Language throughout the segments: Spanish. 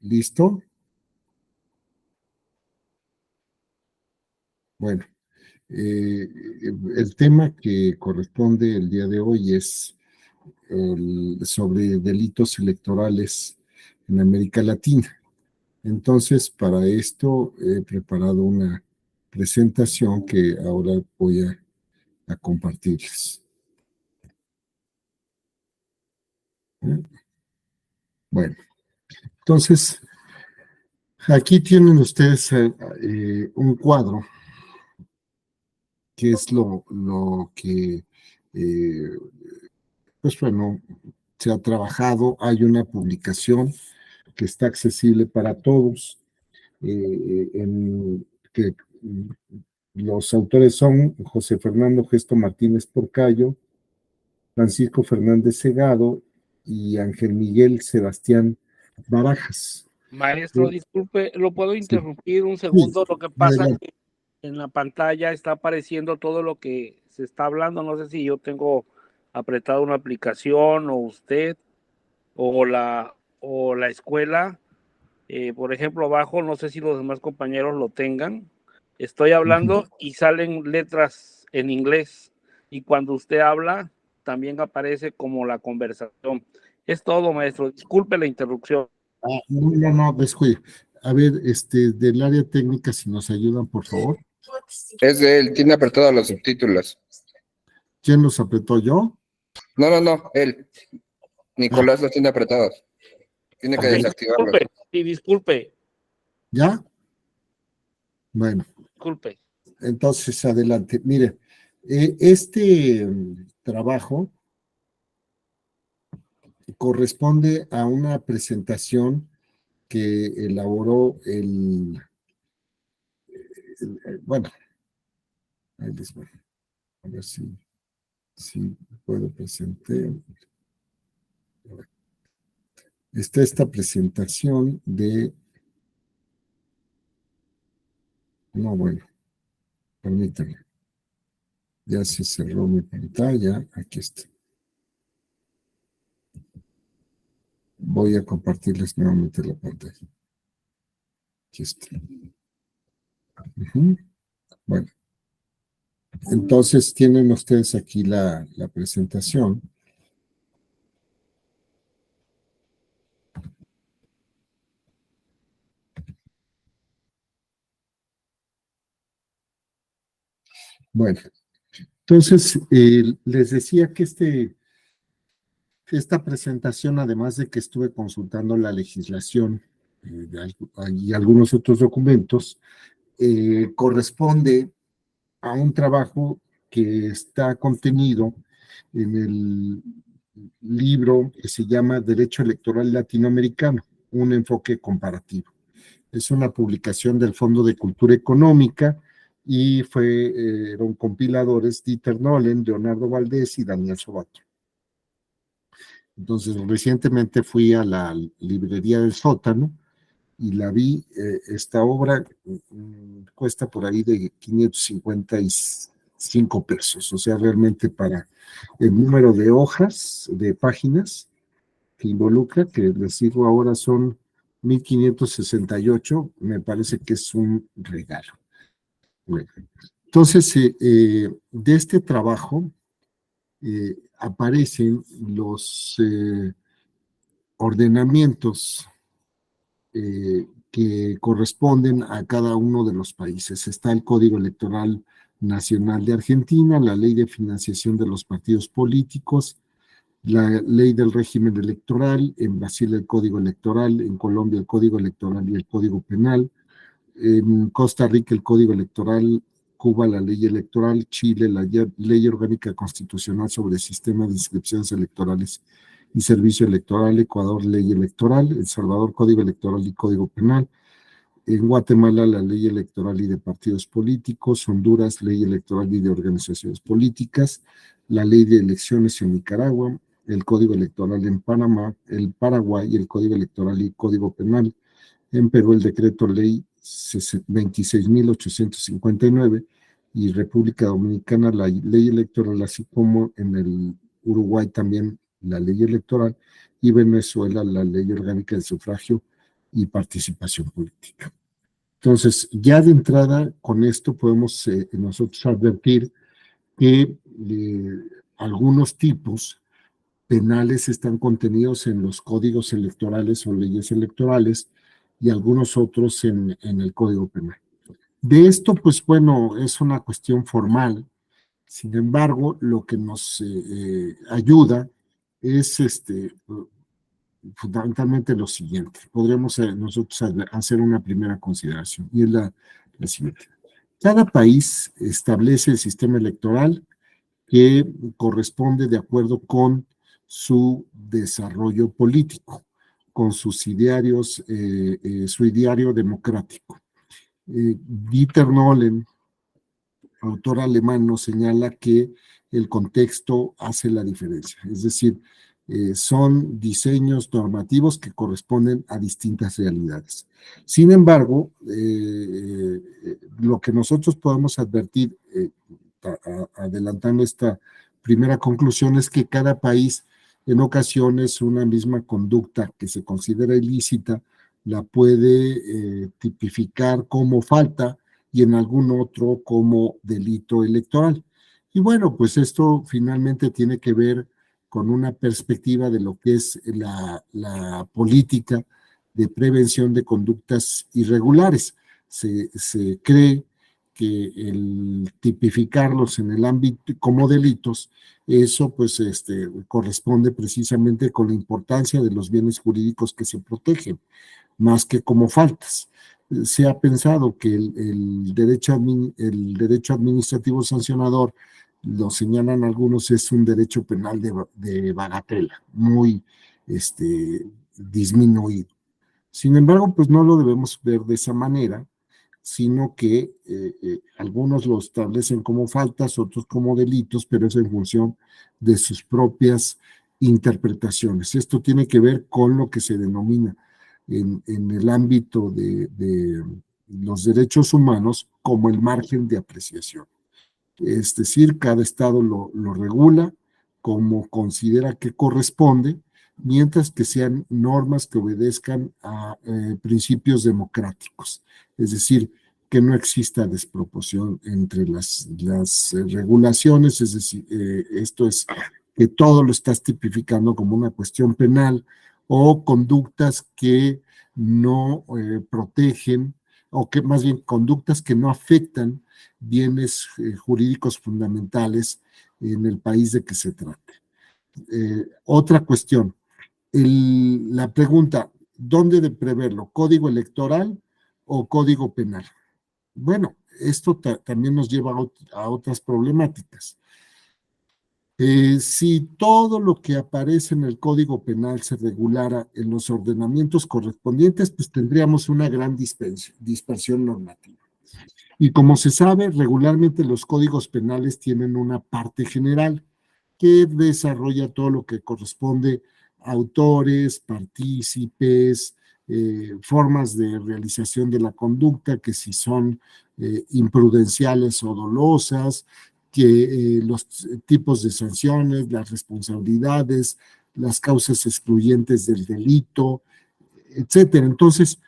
¿Listo? Bueno, el tema que corresponde el día de hoy es sobre delitos electorales en América Latina. Entonces, para esto he preparado una presentación que ahora voy a compartirles. Bueno, entonces, aquí tienen ustedes un cuadro que es lo que, pues bueno, se ha trabajado. Hay una publicación que está accesible para todos, que los autores son José Fernando Gesto Martínez Porcayo, Francisco Fernández Segado y Ángel Miguel Sebastián Barajas. Maestro, disculpe, ¿lo puedo interrumpir un Sí, segundo? Lo que pasa es adelante. que en la pantalla está apareciendo todo lo que se está hablando. No sé si yo tengo apretado una aplicación o usted o la escuela. Por ejemplo, abajo, no sé si los demás compañeros lo tengan. Estoy hablando y salen letras en inglés. Y cuando usted habla, también aparece como la conversación. Es todo, maestro. Disculpe la interrupción. No, descuide. A ver, del área técnica, si nos ayudan, por favor. Es de él, tiene apretados los subtítulos. ¿Quién los apretó, yo? No, él. Nicolás los tiene apretados. Tiene que Ok. desactivarlos. Disculpe, sí, disculpe, ¿Ya? Bueno, disculpe. entonces adelante. Mire, este trabajo corresponde a una presentación que elaboró bueno, ahí les voy. A ver si puedo presentar. Está esta presentación de... No, bueno, permítanme. Ya se cerró mi pantalla. Aquí está. Voy a compartirles nuevamente la pantalla. Aquí está. Bueno, entonces tienen ustedes aquí la presentación. Bueno, entonces les decía que esta presentación, además de que estuve consultando la legislación y algunos otros documentos, corresponde a un trabajo que está contenido en el libro que se llama Derecho Electoral Latinoamericano, un enfoque comparativo. Es una publicación del Fondo de Cultura Económica y fueron compiladores Dieter Nolen, Leonardo Valdés y Daniel Sobato. Entonces, recientemente fui a la librería del Sótano y la vi. Esta obra cuesta por ahí de 555 pesos, o sea, realmente para el número de hojas, de páginas que involucra, que les digo ahora son 1568, me parece que es un regalo. Bueno, entonces, de este trabajo aparecen los ordenamientos que corresponden a cada uno de los países. Está el Código Electoral Nacional de Argentina, la Ley de Financiación de los Partidos Políticos, la Ley del Régimen Electoral, en Brasil el Código Electoral, en Colombia el Código Electoral y el Código Penal, en Costa Rica el Código Electoral, Cuba la Ley Electoral, Chile la Ley Orgánica Constitucional sobre el Sistema de Inscripciones Electorales y Servicio Electoral, Ecuador Ley Electoral, El Salvador Código Electoral y Código Penal, en Guatemala la Ley Electoral y de Partidos Políticos, Honduras Ley Electoral y de Organizaciones Políticas, la Ley de Elecciones en Nicaragua, el Código Electoral en Panamá, el Paraguay, el Código Electoral y Código Penal, en Perú el Decreto Ley 26.859 y República Dominicana la Ley Electoral, así como en el Uruguay también la Ley Electoral y Venezuela la Ley Orgánica de Sufragio y participación política. Entonces, ya de entrada, con esto podemos nosotros advertir que algunos tipos penales están contenidos en los códigos electorales o leyes electorales y algunos otros en el Código Penal. De esto, pues bueno, es una cuestión formal. Sin embargo, lo que nos ayuda es fundamentalmente lo siguiente. Podremos nosotros hacer una primera consideración y es la siguiente. Cada país establece el sistema electoral que corresponde de acuerdo con su desarrollo político, con sus idearios, su ideario democrático. Dieter Nolen, autor alemán, nos señala que el contexto hace la diferencia, es decir, son diseños normativos que corresponden a distintas realidades. Sin embargo, lo que nosotros podemos advertir, adelantando esta primera conclusión, es que cada país, en ocasiones, una misma conducta que se considera ilícita, la puede tipificar como falta y en algún otro como delito electoral. Y bueno, pues esto finalmente tiene que ver con una perspectiva de lo que es la política de prevención de conductas irregulares. Se cree que el tipificarlos en el ámbito como delitos, eso pues corresponde precisamente con la importancia de los bienes jurídicos que se protegen, más que como faltas. Se ha pensado que el derecho administrativo sancionador, lo señalan algunos, es un derecho penal de bagatela, muy disminuido. Sin embargo, pues no lo debemos ver de esa manera, sino que algunos lo establecen como faltas, otros como delitos, pero es en función de sus propias interpretaciones. Esto tiene que ver con lo que se denomina en el ámbito de los derechos humanos como el margen de apreciación. Es decir, cada estado lo regula como considera que corresponde, mientras que sean normas que obedezcan a principios democráticos. Es decir, que no exista desproporción entre las regulaciones, es decir, esto es que todo lo estás tipificando como una cuestión penal o conductas que no protegen, o que más bien conductas que no afectan bienes jurídicos fundamentales en el país de que se trate. Otra cuestión, la pregunta, ¿dónde de preverlo? ¿Código electoral o código penal? Bueno, esto también nos lleva a otras problemáticas. Si todo lo que aparece en el Código Penal se regulara en los ordenamientos correspondientes, pues tendríamos una gran dispersión normativa. Y como se sabe, regularmente los códigos penales tienen una parte general que desarrolla todo lo que corresponde a autores, partícipes, formas de realización de la conducta, que si son imprudenciales o dolosas, que los tipos de sanciones, las responsabilidades, las causas excluyentes del delito, etcétera. Entonces,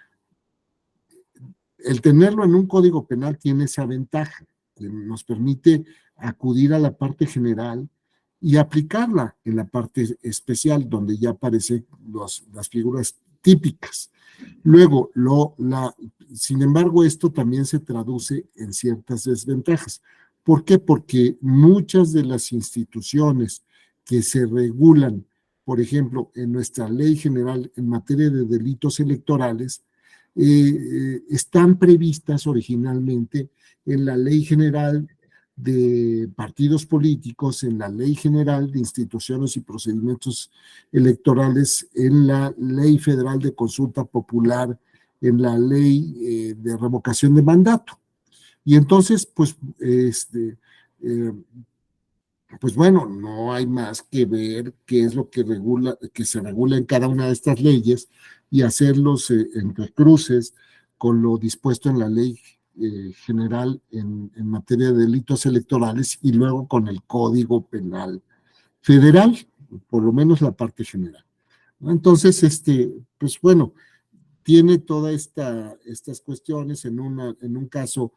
el tenerlo en un código penal tiene esa ventaja, que nos permite acudir a la parte general y aplicarla en la parte especial, donde ya aparecen las figuras típicas. Luego, sin embargo, esto también se traduce en ciertas desventajas. ¿Por qué? Porque muchas de las instituciones que se regulan, por ejemplo, en nuestra ley general en materia de delitos electorales, están previstas originalmente en la Ley General de Partidos Políticos, en la Ley General de Instituciones y Procedimientos Electorales, en la Ley Federal de Consulta Popular, en la Ley de Revocación de Mandato. Y entonces, pues bueno, no hay más que ver qué es lo que se regula en cada una de estas leyes y hacer los entrecruces con lo dispuesto en la ley general en materia de delitos electorales y luego con el Código Penal Federal, por lo menos la parte general, ¿no? Entonces, pues bueno, tiene todas estas cuestiones, en un caso,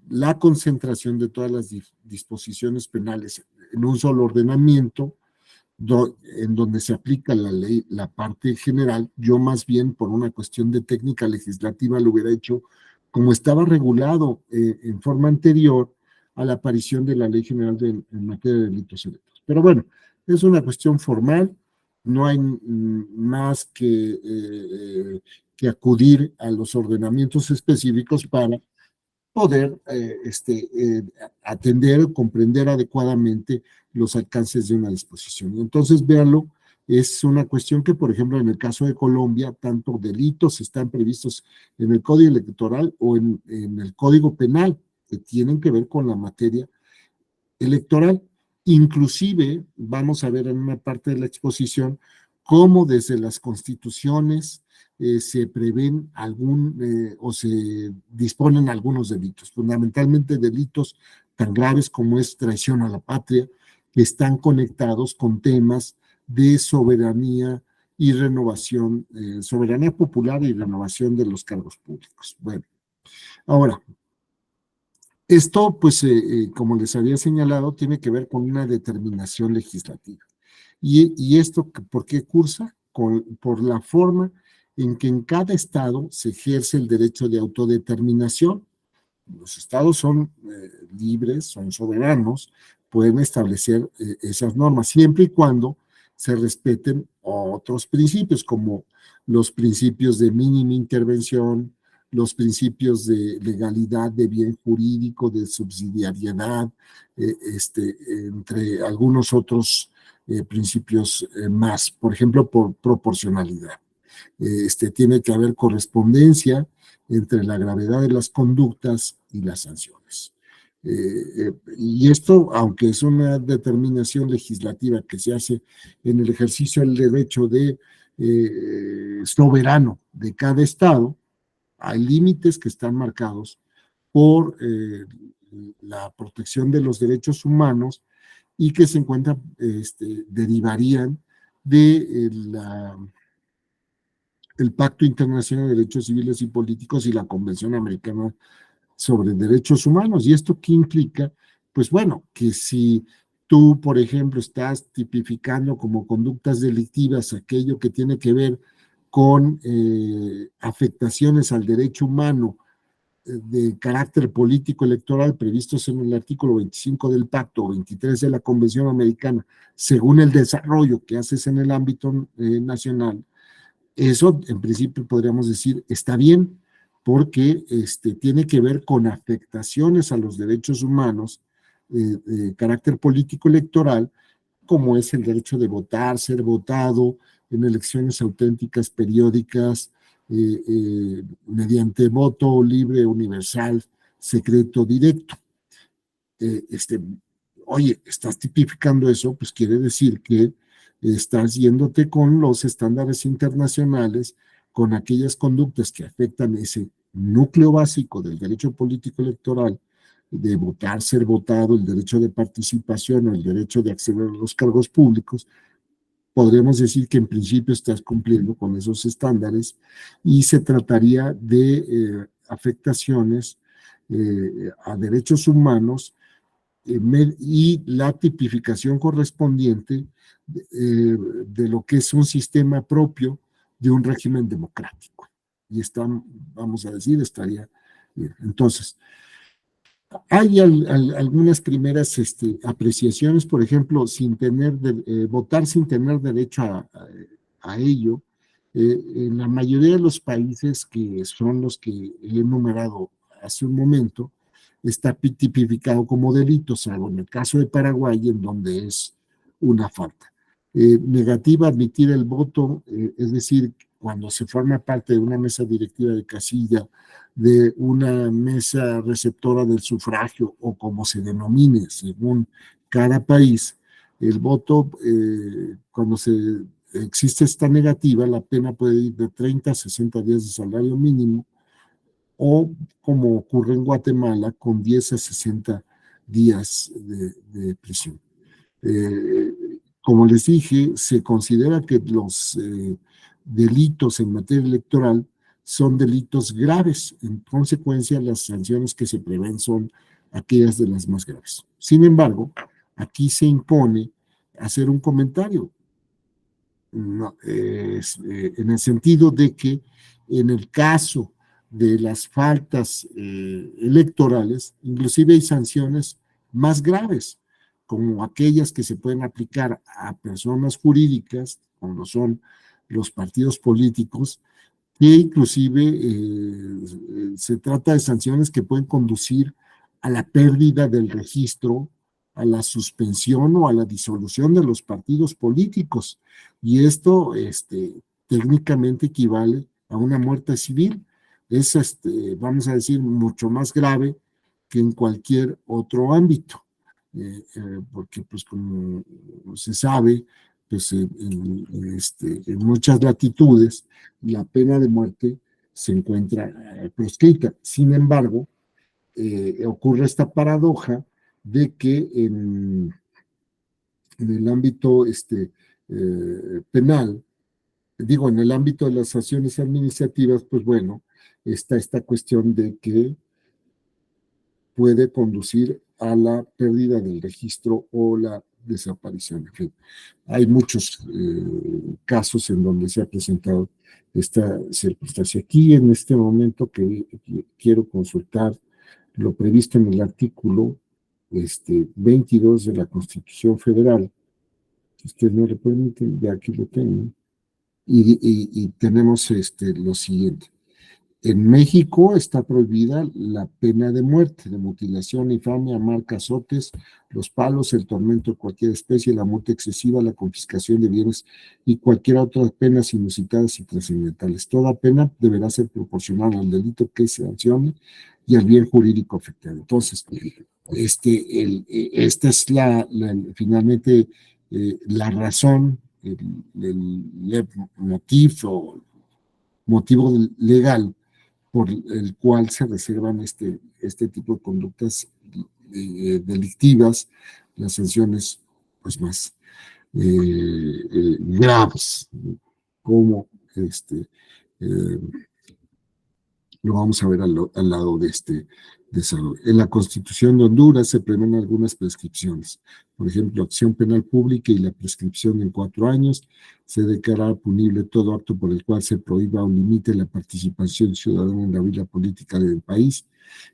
la concentración de todas las disposiciones penales en un solo ordenamiento, en donde se aplica la ley, la parte general. Yo más bien por una cuestión de técnica legislativa lo hubiera hecho como estaba regulado en forma anterior a la aparición de la Ley General en materia de delitos electorales. Pero bueno, es una cuestión formal, no hay más que acudir a los ordenamientos específicos para poder atender o comprender adecuadamente los alcances de una disposición. Y entonces, véanlo, es una cuestión que, por ejemplo, en el caso de Colombia, tanto delitos están previstos en el Código Electoral o en el Código Penal, que tienen que ver con la materia electoral. Inclusive, vamos a ver en una parte de la exposición cómo desde las constituciones se prevén o se disponen algunos delitos, fundamentalmente delitos tan graves como es traición a la patria, que están conectados con temas de soberanía y renovación, soberanía popular y renovación de los cargos públicos. Bueno, ahora, esto, pues, como les había señalado, tiene que ver con una determinación legislativa. ¿Y esto por qué cursa? Por la forma en que en cada estado se ejerce el derecho de autodeterminación. Los estados son libres, son soberanos, pueden establecer esas normas, siempre y cuando se respeten otros principios, como los principios de mínima intervención, los principios de legalidad, de bien jurídico, de subsidiariedad, entre algunos otros principios más, por ejemplo, por proporcionalidad. Tiene que haber correspondencia entre la gravedad de las conductas y las sanciones. Y esto, aunque es una determinación legislativa que se hace en el ejercicio del derecho soberano de cada estado, hay límites que están marcados por la protección de los derechos humanos y que se encuentran, derivarían de el Pacto Internacional de Derechos Civiles y Políticos y la Convención Americana sobre Derechos Humanos. ¿Y esto qué implica? Pues bueno, que si tú, por ejemplo, estás tipificando como conductas delictivas aquello que tiene que ver con afectaciones al derecho humano de carácter político electoral previstos en el artículo 25 del pacto o 23 de la Convención Americana, según el desarrollo que haces en el ámbito nacional, eso en principio podríamos decir está bien, porque tiene que ver con afectaciones a los derechos humanos de carácter político electoral, como es el derecho de votar, ser votado en elecciones auténticas, periódicas, mediante voto libre, universal, secreto, directo. Oye, estás tipificando eso, pues quiere decir que estás yéndote con los estándares internacionales, con aquellas conductas que afectan ese núcleo básico del derecho político electoral, de votar, ser votado, el derecho de participación o el derecho de acceder a los cargos públicos. Podríamos decir que en principio estás cumpliendo con esos estándares y se trataría de afectaciones a derechos humanos y la tipificación correspondiente de lo que es un sistema propio de un régimen democrático. Y vamos a decir, estaría bien. Entonces, hay algunas primeras apreciaciones, por ejemplo, votar sin tener derecho a ello. En la mayoría de los países, que son los que he enumerado hace un momento, está tipificado como delito, salvo en el caso de Paraguay, en donde es una falta. Negativa a admitir el voto, es decir, cuando se forma parte de una mesa directiva de casilla, de una mesa receptora del sufragio o como se denomine según cada país, el voto, cuando existe esta negativa, la pena puede ir de 30 a 60 días de salario mínimo o, como ocurre en Guatemala, con 10 a 60 días de prisión. Como les dije, se considera que los delitos en materia electoral son delitos graves. En consecuencia, las sanciones que se prevén son aquellas de las más graves. Sin embargo, aquí se impone hacer un comentario, no, en el sentido de que en el caso de las faltas electorales, inclusive hay sanciones más graves, como aquellas que se pueden aplicar a personas jurídicas, como son los partidos políticos, que inclusive se trata de sanciones que pueden conducir a la pérdida del registro, a la suspensión o a la disolución de los partidos políticos. Y esto técnicamente equivale a una muerte civil. Es, vamos a decir, mucho más grave que en cualquier otro ámbito. Porque, pues, como se sabe, pues, en muchas latitudes, la pena de muerte se encuentra proscrita. Sin embargo, ocurre esta paradoja de que en el ámbito penal, digo, en el ámbito de las sanciones administrativas, pues bueno, está esta cuestión de que puede conducir a la pérdida del registro o la desaparición. En fin, hay muchos casos en donde se ha presentado esta circunstancia. Aquí, en este momento, que quiero consultar lo previsto en el artículo 22 de la Constitución Federal. Si usted me lo permite, ya aquí lo tengo. Y tenemos lo siguiente. En México está prohibida la pena de muerte, de mutilación, infamia, marca, azotes, los palos, el tormento de cualquier especie, la muerte excesiva, la confiscación de bienes y cualquier otra penas inusitadas y trascendentales. Toda pena deberá ser proporcional al delito que se sancione y al bien jurídico afectado. Entonces, esta es finalmente la razón, el motivo legal por el cual se reservan este tipo de conductas delictivas, las sanciones pues más graves, como lo vamos a ver al lado de desarrollo. En la Constitución de Honduras se prevén algunas prescripciones. Por ejemplo, acción penal pública y la prescripción en 4 años. Se declara punible todo acto por el cual se prohíba o limite la participación ciudadana en la vida política del país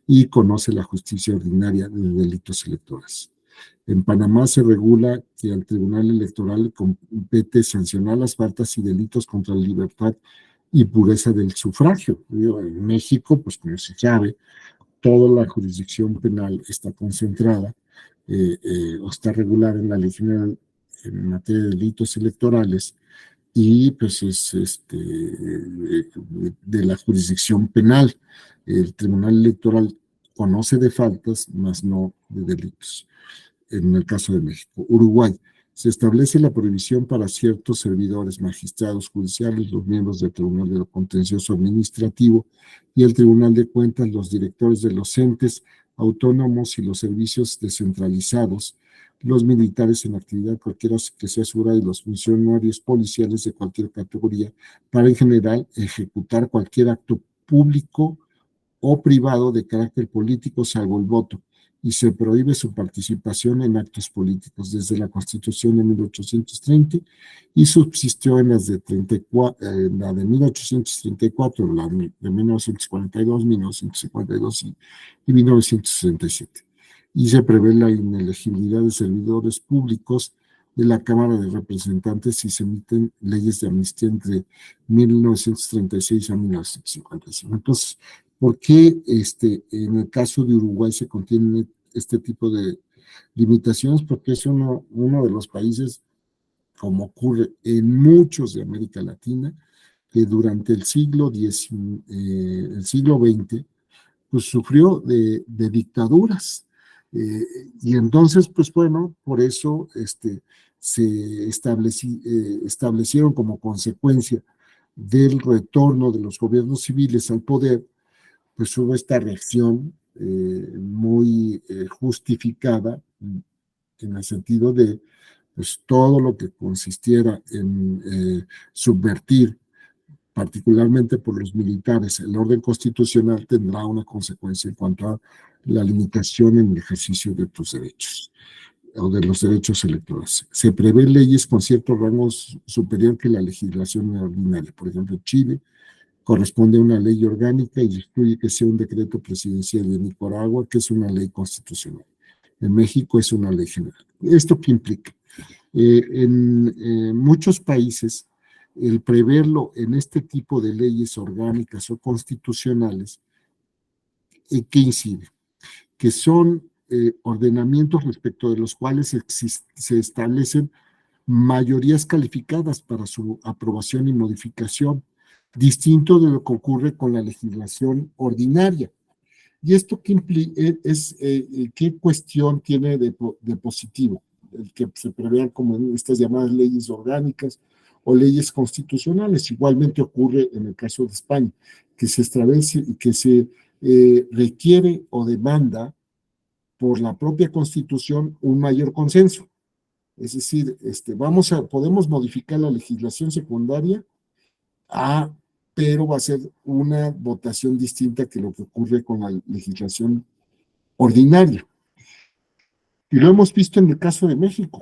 y conoce la justicia ordinaria de delitos electorales. En Panamá se regula que al Tribunal Electoral compete sancionar las faltas y delitos contra la libertad y pureza del sufragio. En México, pues como se sabe, toda la jurisdicción penal está concentrada o está regulada en la Ley General en materia de delitos electorales y pues es de la jurisdicción penal. El Tribunal Electoral conoce de faltas, mas no de delitos. En el caso de México. Uruguay. Se establece la prohibición para ciertos servidores, magistrados judiciales, los miembros del Tribunal de lo Contencioso Administrativo y el Tribunal de Cuentas, los directores de los entes autónomos y los servicios descentralizados, los militares en actividad cualquiera que sea su grado y los funcionarios policiales de cualquier categoría, para en general ejecutar cualquier acto público o privado de carácter político, salvo el voto, y se prohíbe su participación en actos políticos desde la Constitución de 1830 y subsistió en las de 34, la de 1834, la de 1942, 1952 y 1967. Y se prevé la inelegibilidad de servidores públicos de la Cámara de Representantes si se emiten leyes de amnistía entre 1936 a 1955. Entonces, ¿por qué en el caso de Uruguay se contiene este tipo de limitaciones? Porque es uno de los países, como ocurre en muchos de América Latina, que durante el siglo XX pues sufrió de dictaduras. Y entonces, pues bueno, por eso se establecieron como consecuencia del retorno de los gobiernos civiles al poder, pues hubo esta reacción muy justificada en el sentido de pues, todo lo que consistiera en subvertir particularmente por los militares, el orden constitucional tendrá una consecuencia en cuanto a la limitación en el ejercicio de tus derechos o de los derechos electorales. Se prevén leyes con cierto rango superior que la legislación ordinaria. Por ejemplo, en Chile corresponde a una ley orgánica y excluye que sea un decreto presidencial, de Nicaragua, que es una ley constitucional. En México es una ley general. ¿Esto qué implica? En muchos países, el preverlo en este tipo de leyes orgánicas o constitucionales, ¿qué incide? Que son ordenamientos respecto de los cuales se establecen mayorías calificadas para su aprobación y modificación, distinto de lo que ocurre con la legislación ordinaria. ¿Y esto qué cuestión tiene de positivo? El que se prevean como estas llamadas leyes orgánicas o leyes constitucionales. Igualmente ocurre en el caso de España, que se establece y que se requiere o demanda por la propia Constitución un mayor consenso. Es decir, podemos modificar la legislación secundaria, pero va a ser una votación distinta que lo que ocurre con la legislación ordinaria. Y lo hemos visto en el caso de México,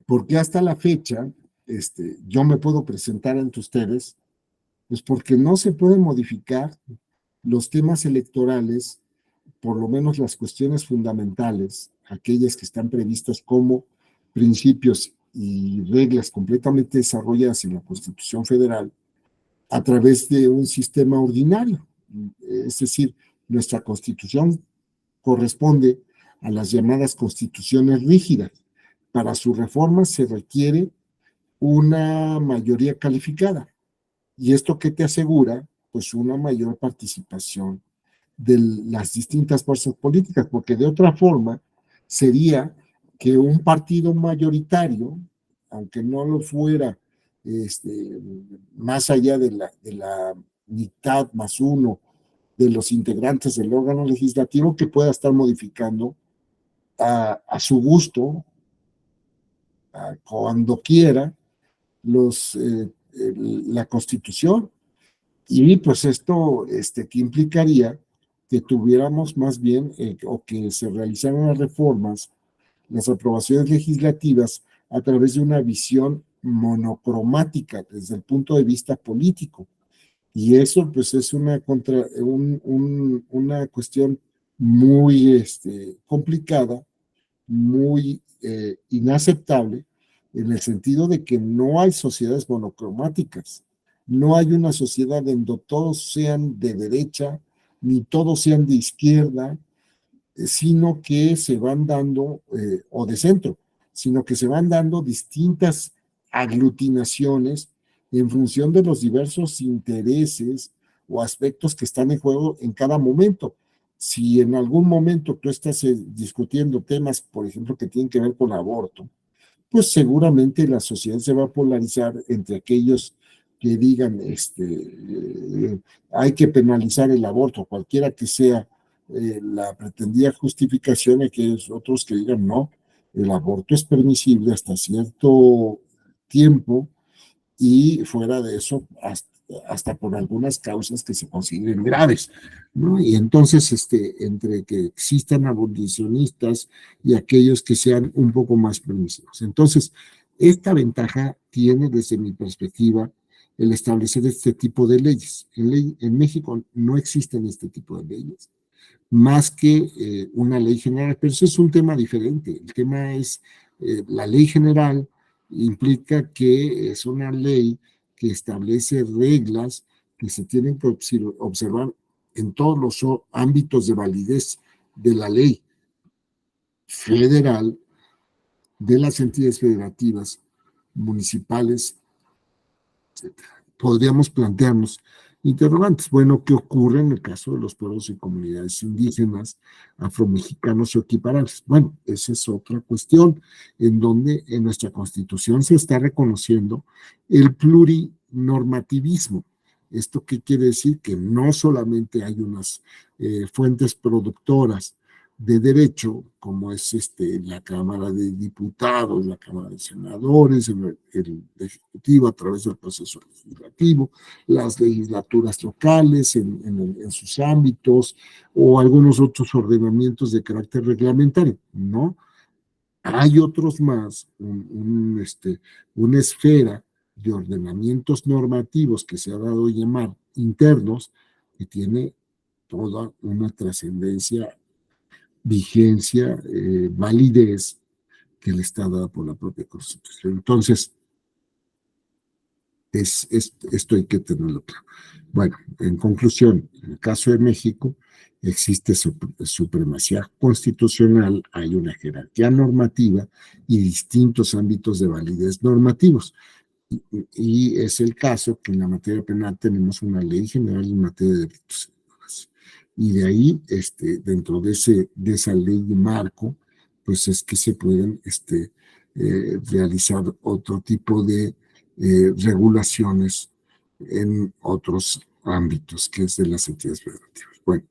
porque hasta la fecha yo me puedo presentar ante ustedes, pues porque no se pueden modificar los temas electorales, por lo menos las cuestiones fundamentales, aquellas que están previstas como principios y reglas completamente desarrolladas en la Constitución Federal, a través de un sistema ordinario. Es decir, nuestra Constitución corresponde a las llamadas constituciones rígidas. Para su reforma se requiere una mayoría calificada. ¿Y esto qué te asegura? Pues una mayor participación de las distintas fuerzas políticas, porque de otra forma sería que un partido mayoritario, aunque no lo fuera más allá de la mitad más uno de los integrantes del órgano legislativo, que pueda estar modificando a su gusto, cuando quiera, la Constitución. Y pues esto que implicaría que tuviéramos más bien, o que se realizaran las reformas, las aprobaciones legislativas, a través de una visión monocromática desde el punto de vista político. Y eso pues es una cuestión muy complicada, muy inaceptable, en el sentido de que no hay sociedades monocromáticas. No hay una sociedad en donde todos sean de derecha, ni todos sean de izquierda, sino que se van dando, o de centro, sino que se van dando distintas aglutinaciones en función de los diversos intereses o aspectos que están en juego en cada momento. Si en algún momento tú estás discutiendo temas, por ejemplo, que tienen que ver con aborto, pues seguramente la sociedad se va a polarizar entre aquellos que digan hay que penalizar el aborto, cualquiera que sea la pretendida justificación, y aquellos otros que digan no, el aborto es permisible hasta cierto tiempo y fuera de eso hasta por algunas causas que se consideren graves, ¿no? Y entonces, entre que existan abolicionistas y aquellos que sean un poco más permisivos. Entonces, esta ventaja tiene, desde mi perspectiva, el establecer este tipo de leyes. En México no existen este tipo de leyes, más que una ley general, pero eso es un tema diferente. El tema es, la ley general implica que es una ley que establece reglas que se tienen que observar en todos los ámbitos de validez de la ley federal, de las entidades federativas, municipales, etc. Podríamos plantearnos interrogantes. Bueno, ¿qué ocurre en el caso de los pueblos y comunidades indígenas, afromexicanos o equiparables? Bueno, esa es otra cuestión en donde en nuestra Constitución se está reconociendo el plurinormativismo. ¿Esto qué quiere decir? Que no solamente hay unas fuentes productoras de derecho, como es la Cámara de Diputados, la Cámara de Senadores, el Ejecutivo a través del proceso legislativo, las legislaturas locales en sus ámbitos, o algunos otros ordenamientos de carácter reglamentario, ¿no? Hay otros más, una esfera de ordenamientos normativos que se ha dado a llamar internos, que tiene toda una trascendencia, vigencia, validez que le está dada por la propia Constitución. Entonces, esto hay que tenerlo claro. Bueno, en conclusión, en el caso de México, existe supremacía constitucional, hay una jerarquía normativa y distintos ámbitos de validez normativos. Y es el caso que en la materia penal tenemos una ley general en materia de delitos. Y de ahí, dentro de esa ley de marco, pues es que se pueden realizar otro tipo de regulaciones en otros ámbitos, que es de las entidades federativas. Bueno,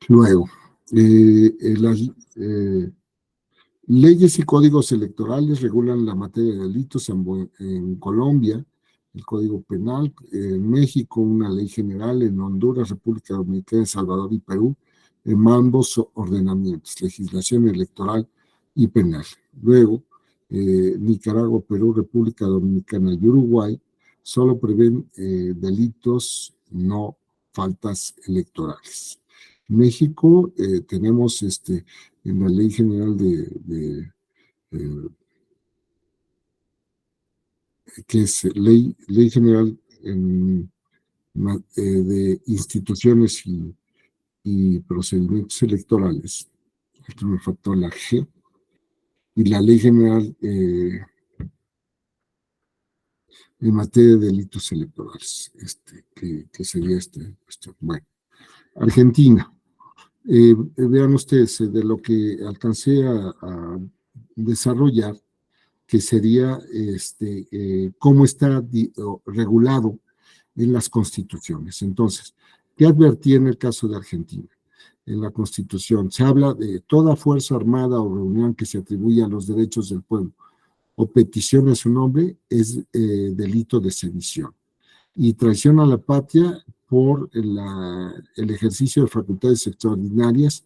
luego, las leyes y códigos electorales regulan la materia de delitos en Colombia, el Código Penal, en México, una ley general, en Honduras, República Dominicana, El Salvador y Perú, en ambos ordenamientos, legislación electoral y penal. Luego, Nicaragua, Perú, República Dominicana y Uruguay solo prevén delitos, no faltas electorales. México, tenemos en la Ley General que es ley General de Instituciones y Procedimientos Electorales, aquí me faltó la G, y la Ley General en materia de delitos electorales, que sería cuestión. Bueno, Argentina. Vean ustedes, de lo que alcancé a desarrollar, que sería cómo está regulado en las constituciones. Entonces, ¿qué advertí en el caso de Argentina? En la Constitución se habla de toda fuerza armada o reunión que se atribuya a los derechos del pueblo o petición a su nombre es delito de sedición. Y traición a la patria por el ejercicio de facultades extraordinarias,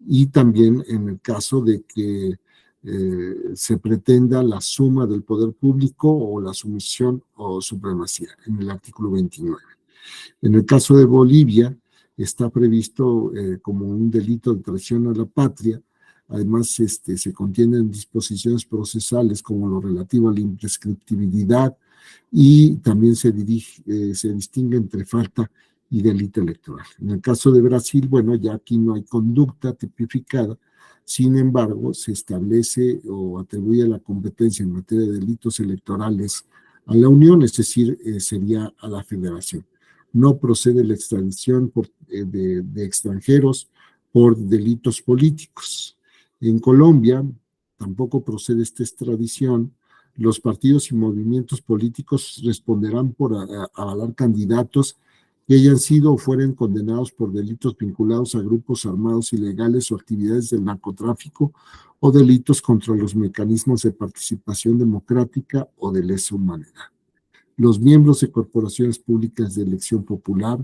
y también en el caso de que se pretenda la suma del poder público o la sumisión o supremacía, en el artículo 29. En el caso de Bolivia, está previsto como un delito de traición a la patria. Además, se contienen disposiciones procesales como lo relativo a la imprescriptibilidad, y también se distingue entre falta y delito electoral. En el caso de Brasil, bueno, ya aquí no hay conducta tipificada, sin embargo, se establece o atribuye la competencia en materia de delitos electorales a la Unión, es decir, sería a la Federación. No procede la extradición de extranjeros por delitos políticos. En Colombia tampoco procede esta extradición. Los partidos y movimientos políticos responderán por avalar candidatos que hayan sido o fueren condenados por delitos vinculados a grupos armados ilegales o actividades del narcotráfico o delitos contra los mecanismos de participación democrática o de lesa humanidad. Los miembros de corporaciones públicas de elección popular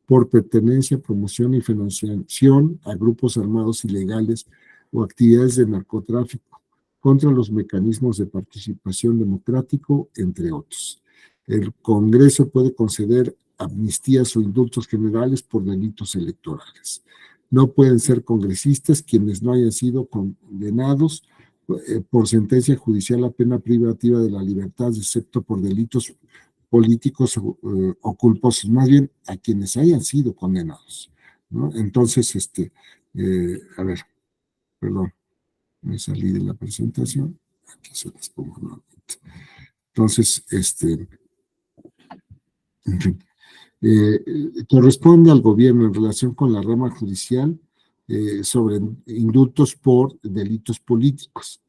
por pertenencia, promoción y financiación a grupos armados ilegales o actividades de narcotráfico contra los mecanismos de participación democrático, entre otros. El Congreso puede conceder amnistías o indultos generales por delitos electorales. No pueden ser congresistas quienes no hayan sido condenados por sentencia judicial a pena privativa de la libertad, excepto por delitos políticos o culposos, más bien a quienes hayan sido condenados, ¿no? Entonces, a ver, perdón, me salí de la presentación, aquí se las pongo nuevamente. Entonces, en fin, corresponde al gobierno en relación con la rama judicial sobre indultos por delitos políticos.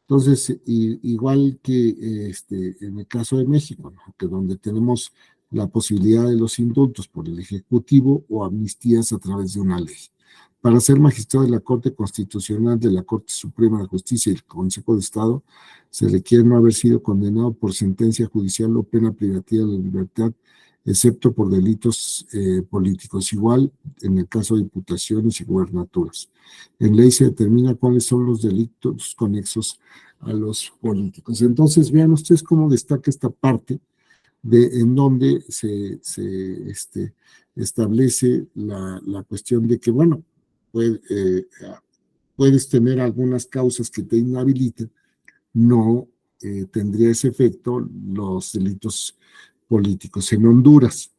Entonces, igual que en el caso de México, ¿no?, que donde tenemos la posibilidad de los indultos por el Ejecutivo o amnistías a través de una ley. para ser magistrado de la Corte Constitucional, de la Corte Suprema de Justicia y el Consejo de Estado, se requiere no haber sido condenado por sentencia judicial o pena privativa de la libertad, excepto por delitos políticos. Igual en el caso de diputaciones y gubernaturas. En ley se determina cuáles son los delitos conexos a los políticos. Entonces, vean ustedes cómo destaca esta parte en donde se establece la cuestión de que, bueno, puedes tener algunas causas que te inhabiliten, no tendría ese efecto los delitos políticos. En Honduras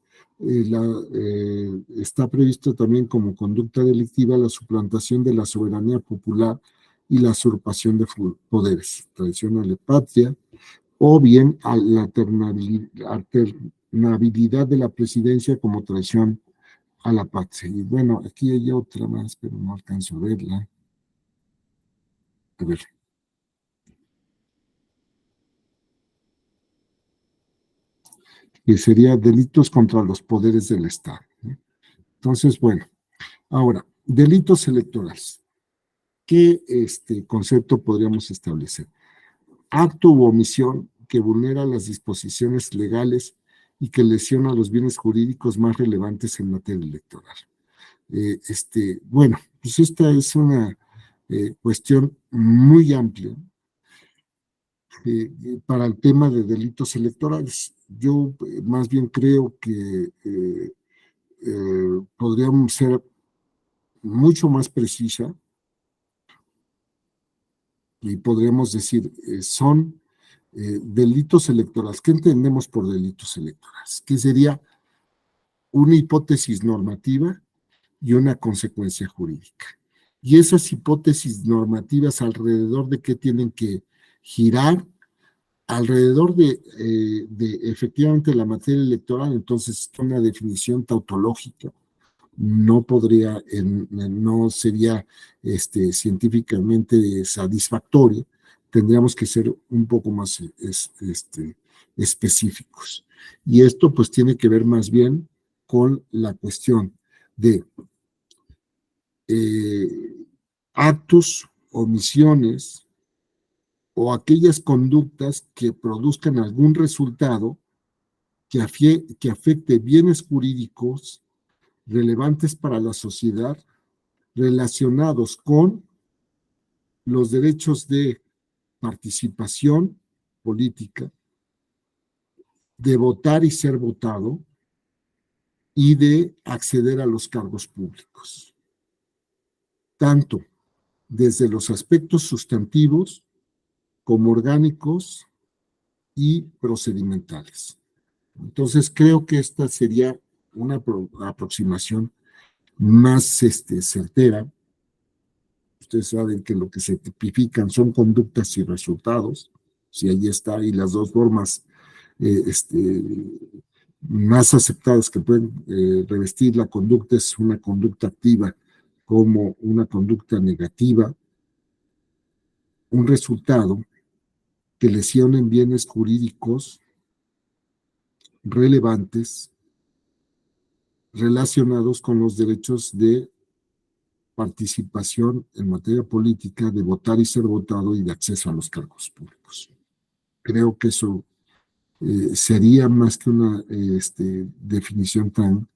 está previsto también como conducta delictiva la suplantación de la soberanía popular y la usurpación de poderes, traición a la patria, o bien a la alternabilidad de la presidencia como traición a la patria. Y bueno, aquí hay otra más, pero no alcanzo a verla. A ver. Que sería delitos contra los poderes del Estado, ¿no? Entonces, bueno, ahora, delitos electorales. ¿Qué concepto podríamos establecer? Acto u omisión que vulnera las disposiciones legales y que lesiona los bienes jurídicos más relevantes en materia electoral. Bueno, pues esta es una cuestión muy amplia para el tema de delitos electorales. Yo más bien creo que podríamos ser mucho más precisa y podríamos decir, son delitos electorales. ¿Qué entendemos por delitos electorales? Que sería una hipótesis normativa y una consecuencia jurídica. Y esas hipótesis normativas, alrededor de qué tienen que girar, alrededor de efectivamente la materia electoral. Entonces una definición tautológica no podría, no sería científicamente satisfactoria. Tendríamos que ser un poco más específicos. Y esto pues tiene que ver más bien con la cuestión de actos, omisiones o aquellas conductas que produzcan algún resultado que afecte bienes jurídicos relevantes para la sociedad, relacionados con los derechos de participación política, de votar y ser votado, y de acceder a los cargos públicos, tanto desde los aspectos sustantivos como orgánicos y procedimentales. Entonces, creo que esta sería una aproximación más certera. Ustedes saben que lo que se tipifican son conductas y resultados, si ahí está, y las dos formas más aceptadas que pueden revestir la conducta es una conducta activa como una conducta negativa, un resultado que lesionen bienes jurídicos relevantes relacionados con los derechos de participación en materia política, de votar y ser votado y de acceso a los cargos públicos. Creo que eso sería más que una definición tan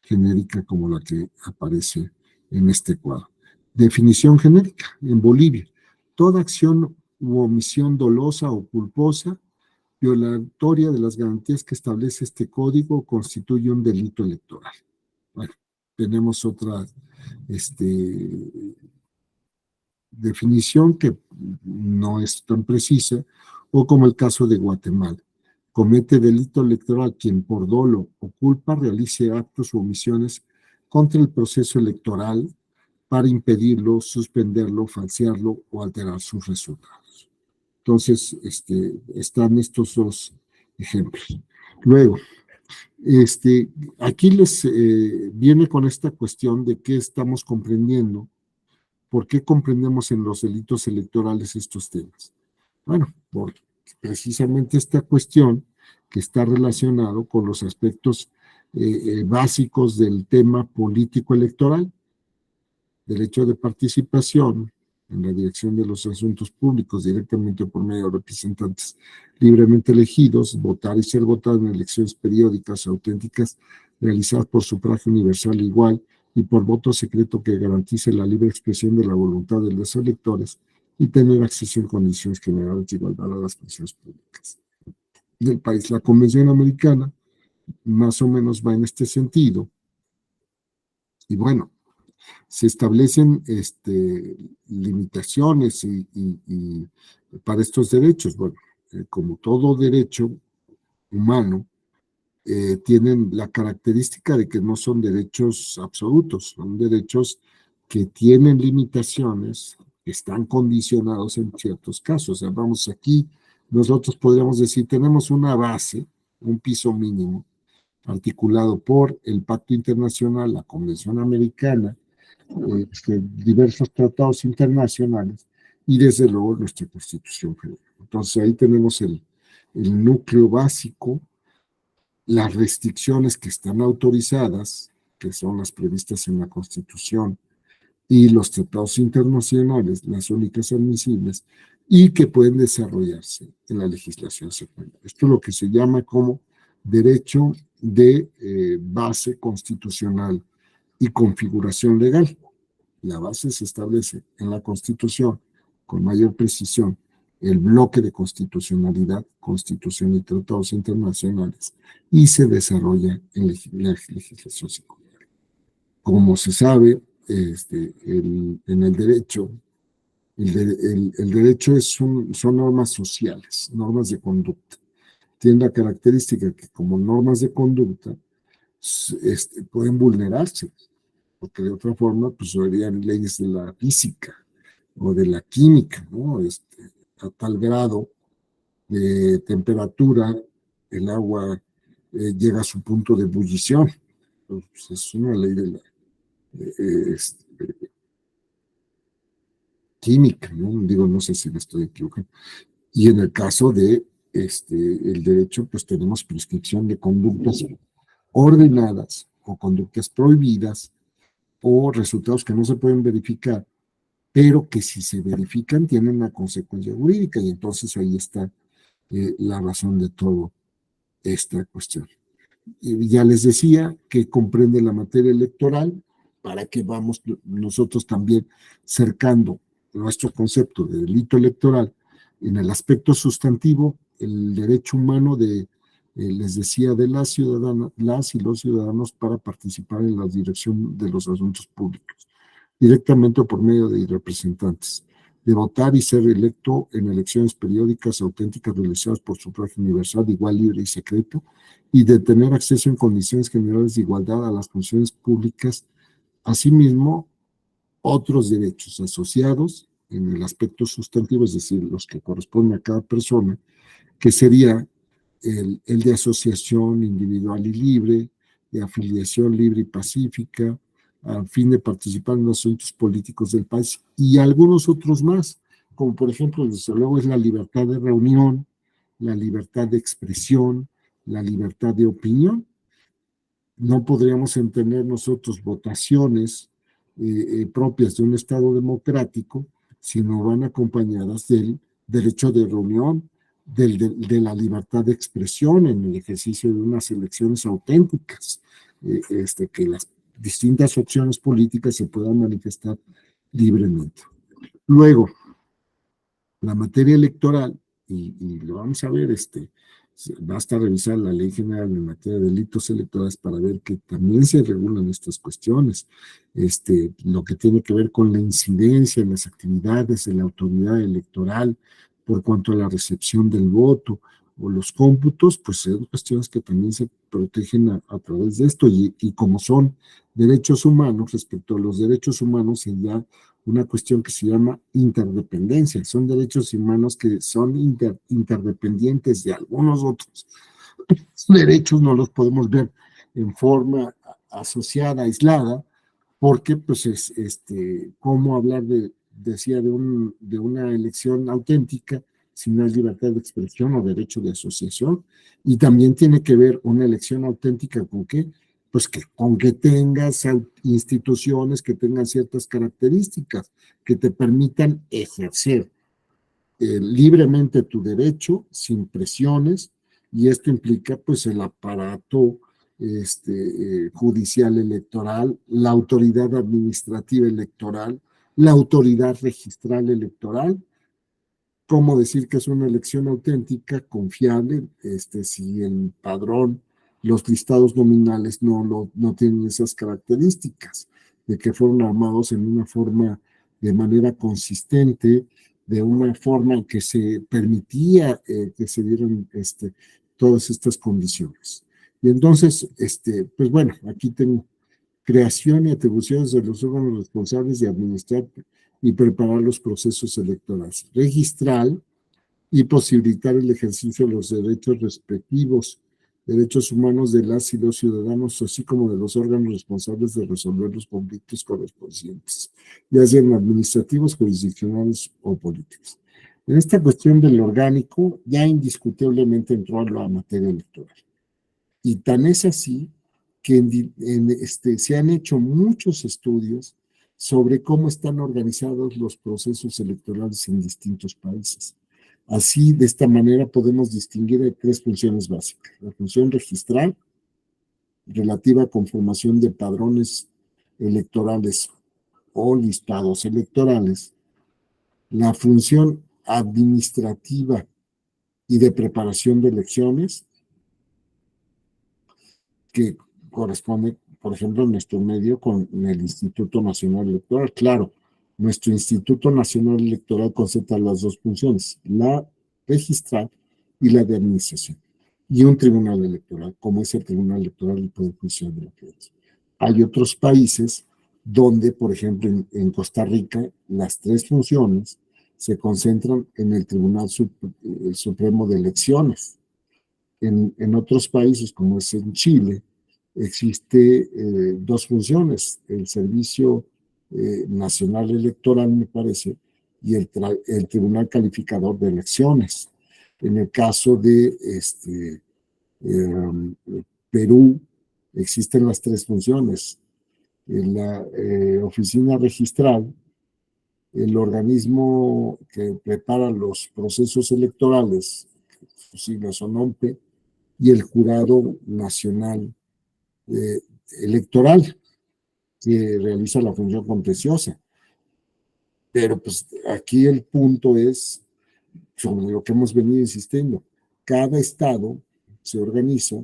genérica como la que aparece en este cuadro. Definición genérica en Bolivia: toda acción u omisión dolosa o culposa violatoria de las garantías que establece este código constituye un delito electoral. Bueno, tenemos otra definición que no es tan precisa, o como el caso de Guatemala: comete delito electoral quien por dolo o culpa realice actos u omisiones contra el proceso electoral para impedirlo, suspenderlo, falsearlo o alterar sus resultados. Entonces, están estos dos ejemplos. Luego, aquí les viene con esta cuestión de qué estamos comprendiendo, por qué comprendemos en los delitos electorales estos temas. Bueno, por precisamente esta cuestión que está relacionado con los aspectos básicos del tema político electoral. derecho de participación en la dirección de los asuntos públicos directamente o por medio de representantes libremente elegidos, votar y ser votado en elecciones periódicas auténticas realizadas por sufragio universal igual y por voto secreto que garantice la libre expresión de la voluntad de los electores y tener acceso en condiciones generales de igualdad a las funciones públicas del país. La Convención Americana más o menos va en este sentido. Y bueno, se establecen limitaciones y para estos derechos. Bueno, como todo derecho humano, tienen la característica de que no son derechos absolutos, son derechos que tienen limitaciones, que están condicionados en ciertos casos. O sea, vamos aquí, nosotros podríamos decir, tenemos una base, un piso mínimo, articulado por el Pacto Internacional, la Convención Americana, diversos tratados internacionales y desde luego nuestra Constitución Federal. Entonces ahí tenemos el núcleo básico, las restricciones que están autorizadas, que son las previstas en la Constitución, y los tratados internacionales, las únicas admisibles, y que pueden desarrollarse en la legislación secundaria. Esto es lo que se llama como derecho de base constitucional y configuración legal. La base se establece en la Constitución con mayor precisión, el bloque de constitucionalidad, constitución y tratados internacionales, y se desarrolla en la legislación secundaria. Como se sabe, en el derecho, el derecho son normas sociales, normas de conducta. Tiene la característica que como normas de conducta pueden vulnerarse, porque de otra forma pues serían leyes de la física o de la química, ¿no? A tal grado de temperatura, el agua llega a su punto de ebullición. Pues, es una ley de la química, ¿no? Digo, no sé si me estoy equivocando. Y en el caso de el derecho, pues tenemos prescripción de conductas ordenadas o conductas prohibidas o resultados que no se pueden verificar, pero que si se verifican tienen una consecuencia jurídica y entonces ahí está la razón de todo esta cuestión. Y ya les decía que comprende la materia electoral para que vamos nosotros también cercando nuestro concepto de delito electoral en el aspecto sustantivo, el derecho humano les decía, de las y los ciudadanos para participar en la dirección de los asuntos públicos, directamente o por medio de representantes, de votar y ser electo en elecciones periódicas auténticas realizadas por sufragio universal, igual, libre y secreto, y de tener acceso en condiciones generales de igualdad a las funciones públicas. Asimismo, otros derechos asociados en el aspecto sustantivo, es decir, los que corresponden a cada persona, que sería el de asociación individual y libre, de afiliación libre y pacífica, a fin de participar en los asuntos políticos del país, y algunos otros más, como por ejemplo, desde luego, es la libertad de reunión, la libertad de expresión, la libertad de opinión. No podríamos entender nosotros votaciones propias de un Estado democrático si no van acompañadas del derecho de reunión, de la libertad de expresión en el ejercicio de unas elecciones auténticas, que las distintas opciones políticas se puedan manifestar libremente. Luego, la materia electoral, y lo vamos a ver, basta revisar la Ley General en materia de delitos electorales para ver que también se regulan estas cuestiones, lo que tiene que ver con la incidencia en las actividades de la autoridad electoral por cuanto a la recepción del voto o los cómputos, pues son cuestiones que también se protegen a través de esto, y como son derechos humanos, respecto a los derechos humanos, ya una cuestión que se llama interdependencia. Son derechos humanos que son interdependientes de algunos otros derechos, no los podemos ver en forma asociada, aislada, porque pues cómo hablar decía, de una elección auténtica si no es libertad de expresión o derecho de asociación. Y también tiene que ver una elección auténtica con qué, Pues que con que tengas instituciones que tengan ciertas características que te permitan ejercer libremente tu derecho, sin presiones, y esto implica pues el aparato judicial electoral, la autoridad administrativa electoral, la autoridad registral electoral. ¿Cómo decir que es una elección auténtica, confiable, si el padrón, los listados nominales no tienen esas características, de que fueron armados en una forma, de manera consistente, de una forma en que se permitía que se dieran todas estas condiciones? Y entonces, pues bueno, aquí tengo creación y atribuciones de los órganos responsables de administrar y preparar los procesos electorales. Registral y posibilitar el ejercicio de los derechos respectivos, derechos humanos de las y los ciudadanos, así como de los órganos responsables de resolver los conflictos correspondientes, ya sean administrativos, jurisdiccionales o políticos. En esta cuestión del orgánico, ya indiscutiblemente entró a la materia electoral. Y tan es así que se han hecho muchos estudios sobre cómo están organizados los procesos electorales en distintos países. Así, de esta manera, podemos distinguir tres funciones básicas. La función registral, relativa a conformación de padrones electorales o listados electorales. La función administrativa y de preparación de elecciones, que corresponde, por ejemplo, en nuestro medio con el Instituto Nacional Electoral. Claro, nuestro Instituto Nacional Electoral concentra las dos funciones, la registral y la de administración, y un tribunal electoral, como es el Tribunal Electoral y Poder Judicial de la Federación. Hay otros países donde, por ejemplo, en Costa Rica, las tres funciones se concentran en el Tribunal Supremo de Elecciones. En otros países, como es en Chile, existe dos funciones, el Servicio Nacional Electoral, me parece, y el Tribunal Calificador de Elecciones. En el caso de Perú, existen las tres funciones, en la oficina registral, el organismo que prepara los procesos electorales, sus siglas son OMPE, y el Jurado Nacional Electoral, que realiza la función contenciosa. Pero pues aquí el punto es sobre lo que hemos venido insistiendo. Cada estado se organiza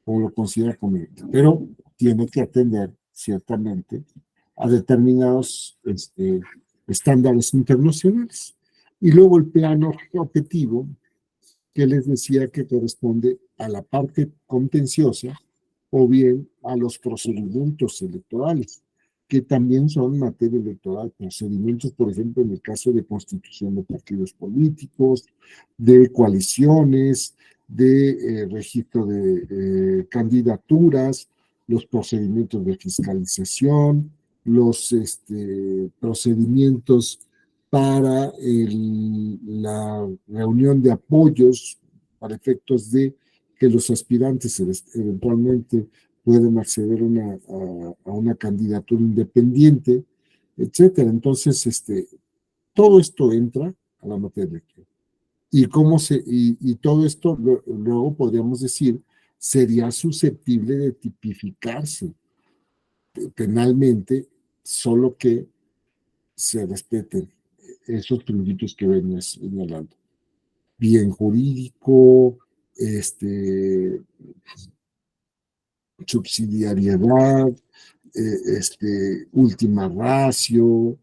como lo considera conveniente, pero tiene que atender ciertamente a determinados estándares internacionales. Y luego el plano objetivo, que les decía que corresponde a la parte contenciosa o bien a los procedimientos electorales, que también son materia electoral. Procedimientos, por ejemplo, en el caso de constitución de partidos políticos, de coaliciones, de registro de candidaturas, los procedimientos de fiscalización, los procedimientos para la reunión de apoyos para efectos de que los aspirantes eventualmente pueden acceder a una candidatura independiente, etcétera. Entonces, todo esto entra a la materia electoral. Y todo esto, luego podríamos decir, sería susceptible de tipificarse penalmente, solo que se respeten esos principios que venía señalando. Bien jurídico, subsidiariedad, última ratio,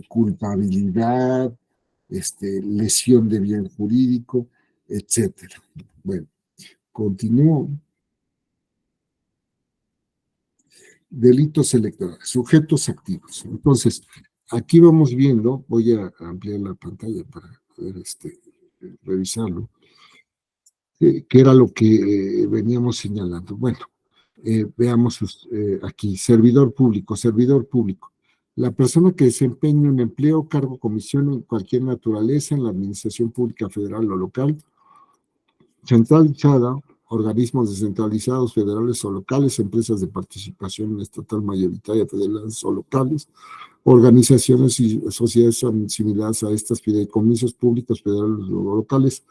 culpabilidad, lesión de bien jurídico, etcétera. Bueno, continúo. Delitos electorales, sujetos activos. Entonces, aquí vamos viendo, voy a ampliar la pantalla para poder revisarlo, que era lo que veníamos señalando. Bueno, veamos aquí, servidor público. La persona que desempeña un empleo, cargo, comisión en cualquier naturaleza en la administración pública federal o local, centralizada organismos descentralizados, federales o locales, empresas de participación estatal mayoritaria, federales o locales, organizaciones y sociedades similares a estas, fideicomisos públicos, federales o locales,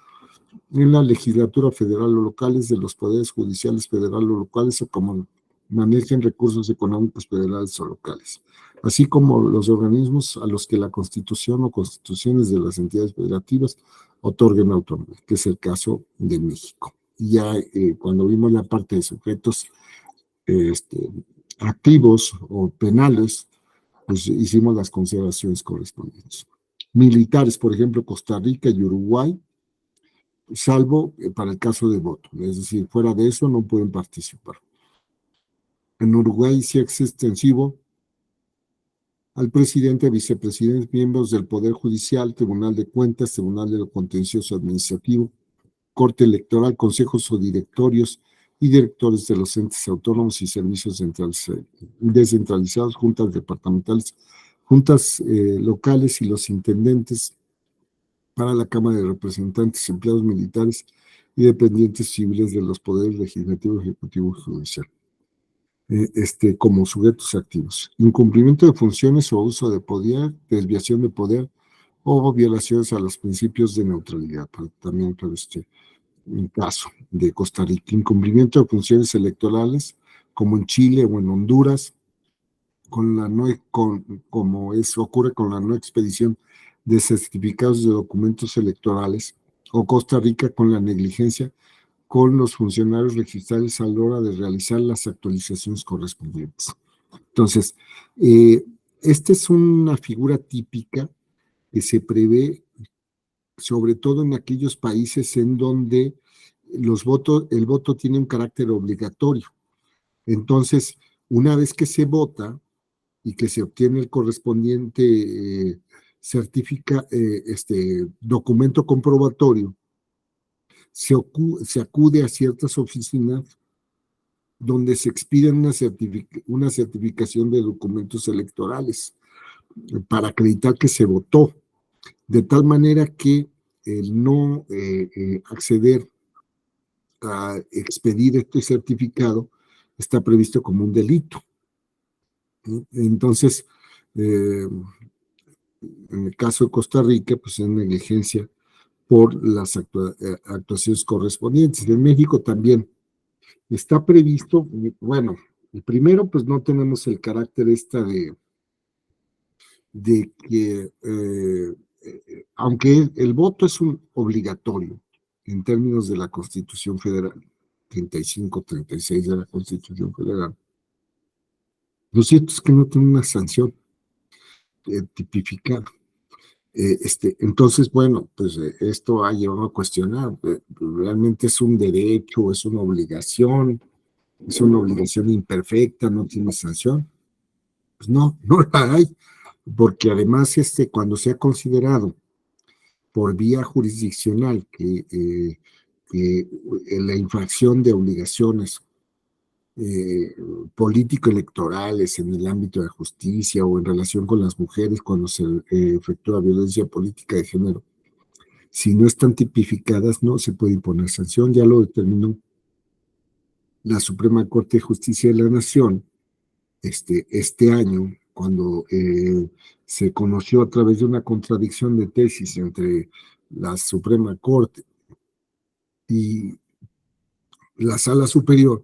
en la legislatura federal o locales, de los poderes judiciales federales o locales, o como manejen recursos económicos federales o locales, así como los organismos a los que la Constitución o constituciones de las entidades federativas otorguen autonomía, que es el caso de México. Y ya cuando vimos la parte de sujetos activos o penales, pues hicimos las consideraciones correspondientes. Militares, por ejemplo, Costa Rica y Uruguay, salvo para el caso de voto, es decir, fuera de eso no pueden participar. En Uruguay sí es extensivo al presidente, vicepresidente, miembros del Poder Judicial, Tribunal de Cuentas, Tribunal de lo Contencioso Administrativo, Corte Electoral, consejos o directorios y directores de los entes autónomos y servicios descentralizados, juntas departamentales, juntas locales y los intendentes para la Cámara de Representantes, empleados militares y dependientes civiles de los poderes legislativo, ejecutivo y judicial, como sujetos activos. Incumplimiento de funciones o uso de poder, desviación de poder o violaciones a los principios de neutralidad, también para en caso de Costa Rica. Incumplimiento de funciones electorales, como en Chile o en Honduras, como ocurre con la no expedición de certificados de documentos electorales, o Costa Rica con la negligencia con los funcionarios registrales a la hora de realizar las actualizaciones correspondientes. Entonces, esta es una figura típica que se prevé sobre todo en aquellos países en donde el voto tiene un carácter obligatorio. Entonces, una vez que se vota y que se obtiene el correspondiente documento comprobatorio, se acude a ciertas oficinas donde se expide una certificación de documentos electorales para acreditar que se votó, de tal manera que el no acceder a expedir este certificado está previsto como un delito. Entonces, en el caso de Costa Rica, pues es negligencia por las actuaciones correspondientes. En México también está previsto, bueno, primero pues no tenemos el carácter de que, aunque el voto es un obligatorio en términos de la Constitución Federal, 35, 36 de la Constitución Federal, lo cierto es que no tiene una sanción tipificada. Entonces, bueno, pues esto ha llevado a cuestionar, ¿realmente es un derecho, es una obligación imperfecta, no tiene sanción? Pues no, no la hay, porque además cuando se ha considerado por vía jurisdiccional que la infracción de obligaciones político-electorales en el ámbito de justicia o en relación con las mujeres cuando se efectúa violencia política de género, si no están tipificadas no se puede imponer sanción. Ya lo determinó la Suprema Corte de Justicia de la Nación este año, cuando se conoció a través de una contradicción de tesis entre la Suprema Corte y la Sala Superior,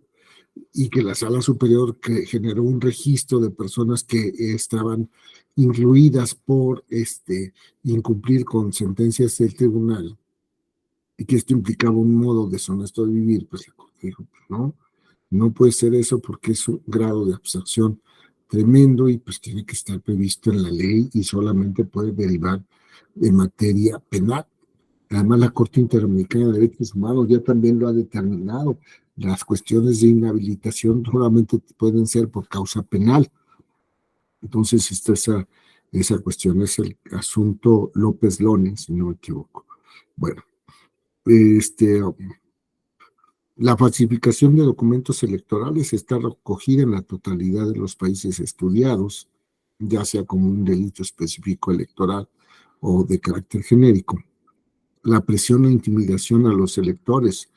y que la Sala Superior generó un registro de personas que estaban incluidas por incumplir con sentencias del tribunal, y que esto implicaba un modo deshonesto de vivir, pues la Corte dijo, pues no puede ser eso porque es un grado de abstracción tremendo y pues tiene que estar previsto en la ley y solamente puede derivar en materia penal. Además, la Corte Interamericana de Derechos Humanos ya también lo ha determinado. Las cuestiones de inhabilitación solamente pueden ser por causa penal. Entonces, esa cuestión es el asunto López Lone, si no me equivoco. Bueno, la falsificación de documentos electorales está recogida en la totalidad de los países estudiados, ya sea como un delito específico electoral o de carácter genérico. La presión e intimidación a los electores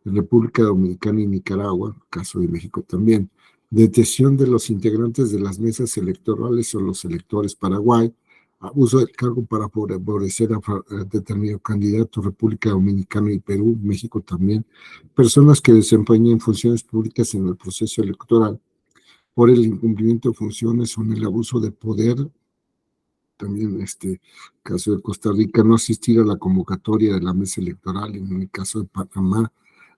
República Dominicana y Nicaragua, caso de México también, detención de los integrantes de las mesas electorales o los electores Paraguay, abuso del cargo para favorecer a determinado candidato, República Dominicana y Perú, México también, personas que desempeñen funciones públicas en el proceso electoral por el incumplimiento de funciones o en el abuso de poder, también caso de Costa Rica, no asistir a la convocatoria de la mesa electoral, en el caso de Panamá,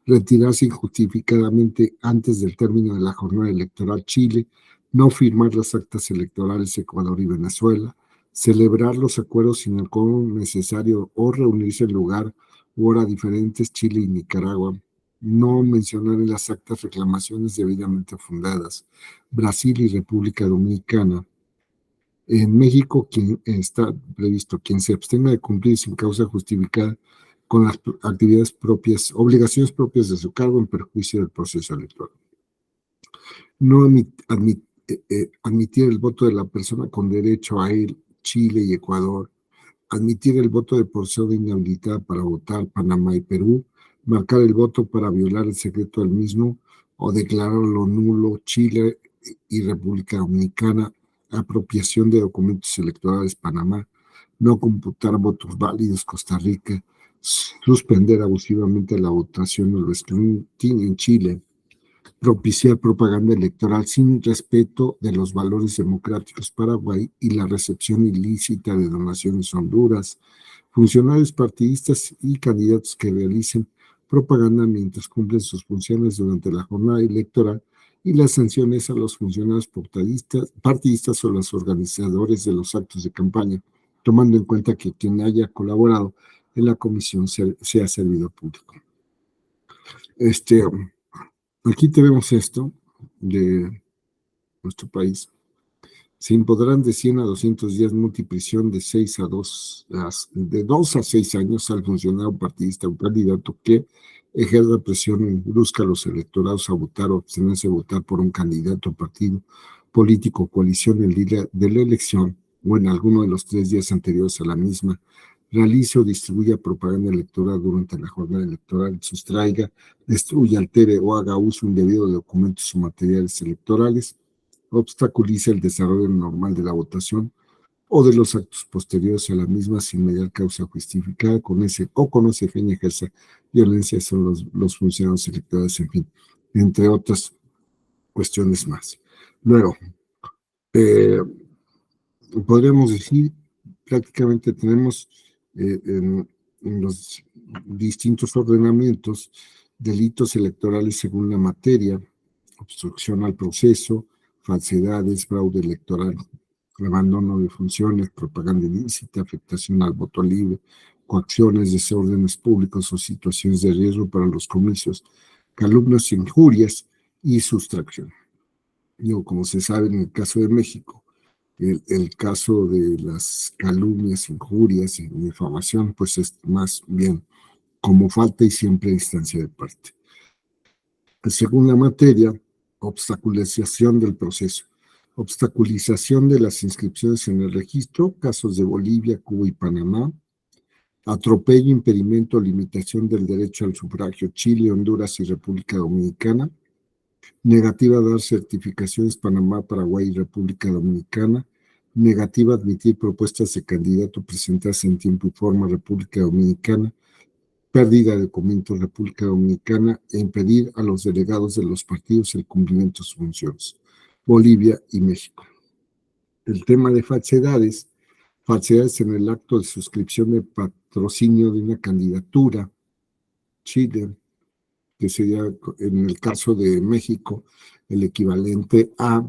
retirarse injustificadamente antes del término de la jornada electoral Chile, no firmar las actas electorales Ecuador y Venezuela, celebrar los acuerdos sin el quórum necesario o reunirse en lugar u hora diferentes Chile y Nicaragua, no mencionar en las actas reclamaciones debidamente fundadas, Brasil y República Dominicana. En México, quien está previsto, quien se abstenga de cumplir sin causa justificada con las actividades propias, obligaciones propias de su cargo en perjuicio del proceso electoral. No admitir el voto de la persona con derecho a él, Chile y Ecuador, admitir el voto de persona inhabilitada para votar Panamá y Perú, marcar el voto para violar el secreto del mismo o declararlo nulo Chile y República Dominicana, apropiación de documentos electorales Panamá, no computar votos válidos Costa Rica, suspender abusivamente la votación o el escrutinio en Chile, propiciar propaganda electoral sin respeto de los valores democráticos Paraguay y la recepción ilícita de donaciones a Honduras, funcionarios partidistas y candidatos que realicen propaganda mientras cumplen sus funciones durante la jornada electoral y las sanciones a los funcionarios partidistas o los organizadores de los actos de campaña, tomando en cuenta que quien haya colaborado en la comisión sea servidor público. Aquí tenemos esto de nuestro país. Se impondrán de 100 a 200 días multiprisión de 2 a 6 años al funcionario partidista o candidato que ejerza presión y busca a los electorados a votar o abstenerse de votar por un candidato, partido político o coalición el día de la elección o en alguno de los 3 días anteriores a la misma, realice o distribuya propaganda electoral durante la jornada electoral, sustraiga, destruya, altere o haga uso indebido de documentos o materiales electorales, obstaculiza el desarrollo normal de la votación o de los actos posteriores a la misma sin mediar causa justificada, con ese fin ejerza violencia sobre los funcionarios electorales, en fin, entre otras cuestiones más. Luego, podríamos decir, prácticamente tenemos en los distintos ordenamientos delitos electorales según la materia, obstrucción al proceso, falsedades, fraude electoral, abandono de funciones, propaganda ilícita, afectación al voto libre, coacciones, desórdenes públicos o situaciones de riesgo para los comicios, calumnias, injurias y sustracción. Como se sabe en el caso de México, el caso de las calumnias, injurias y difamación, pues es más bien como falta y siempre a instancia de parte. Según la materia, obstaculización del proceso, obstaculización de las inscripciones en el registro, casos de Bolivia, Cuba y Panamá, atropello, impedimento o limitación del derecho al sufragio, Chile, Honduras y República Dominicana, negativa a dar certificaciones Panamá, Paraguay y República Dominicana, negativa a admitir propuestas de candidato presentadas en tiempo y forma República Dominicana, pérdida de documentos República Dominicana e impedir a los delegados de los partidos el cumplimiento de sus funciones. Bolivia y México. El tema de falsedades en el acto de suscripción de patrocinio de una candidatura, Chile, que sería en el caso de México el equivalente a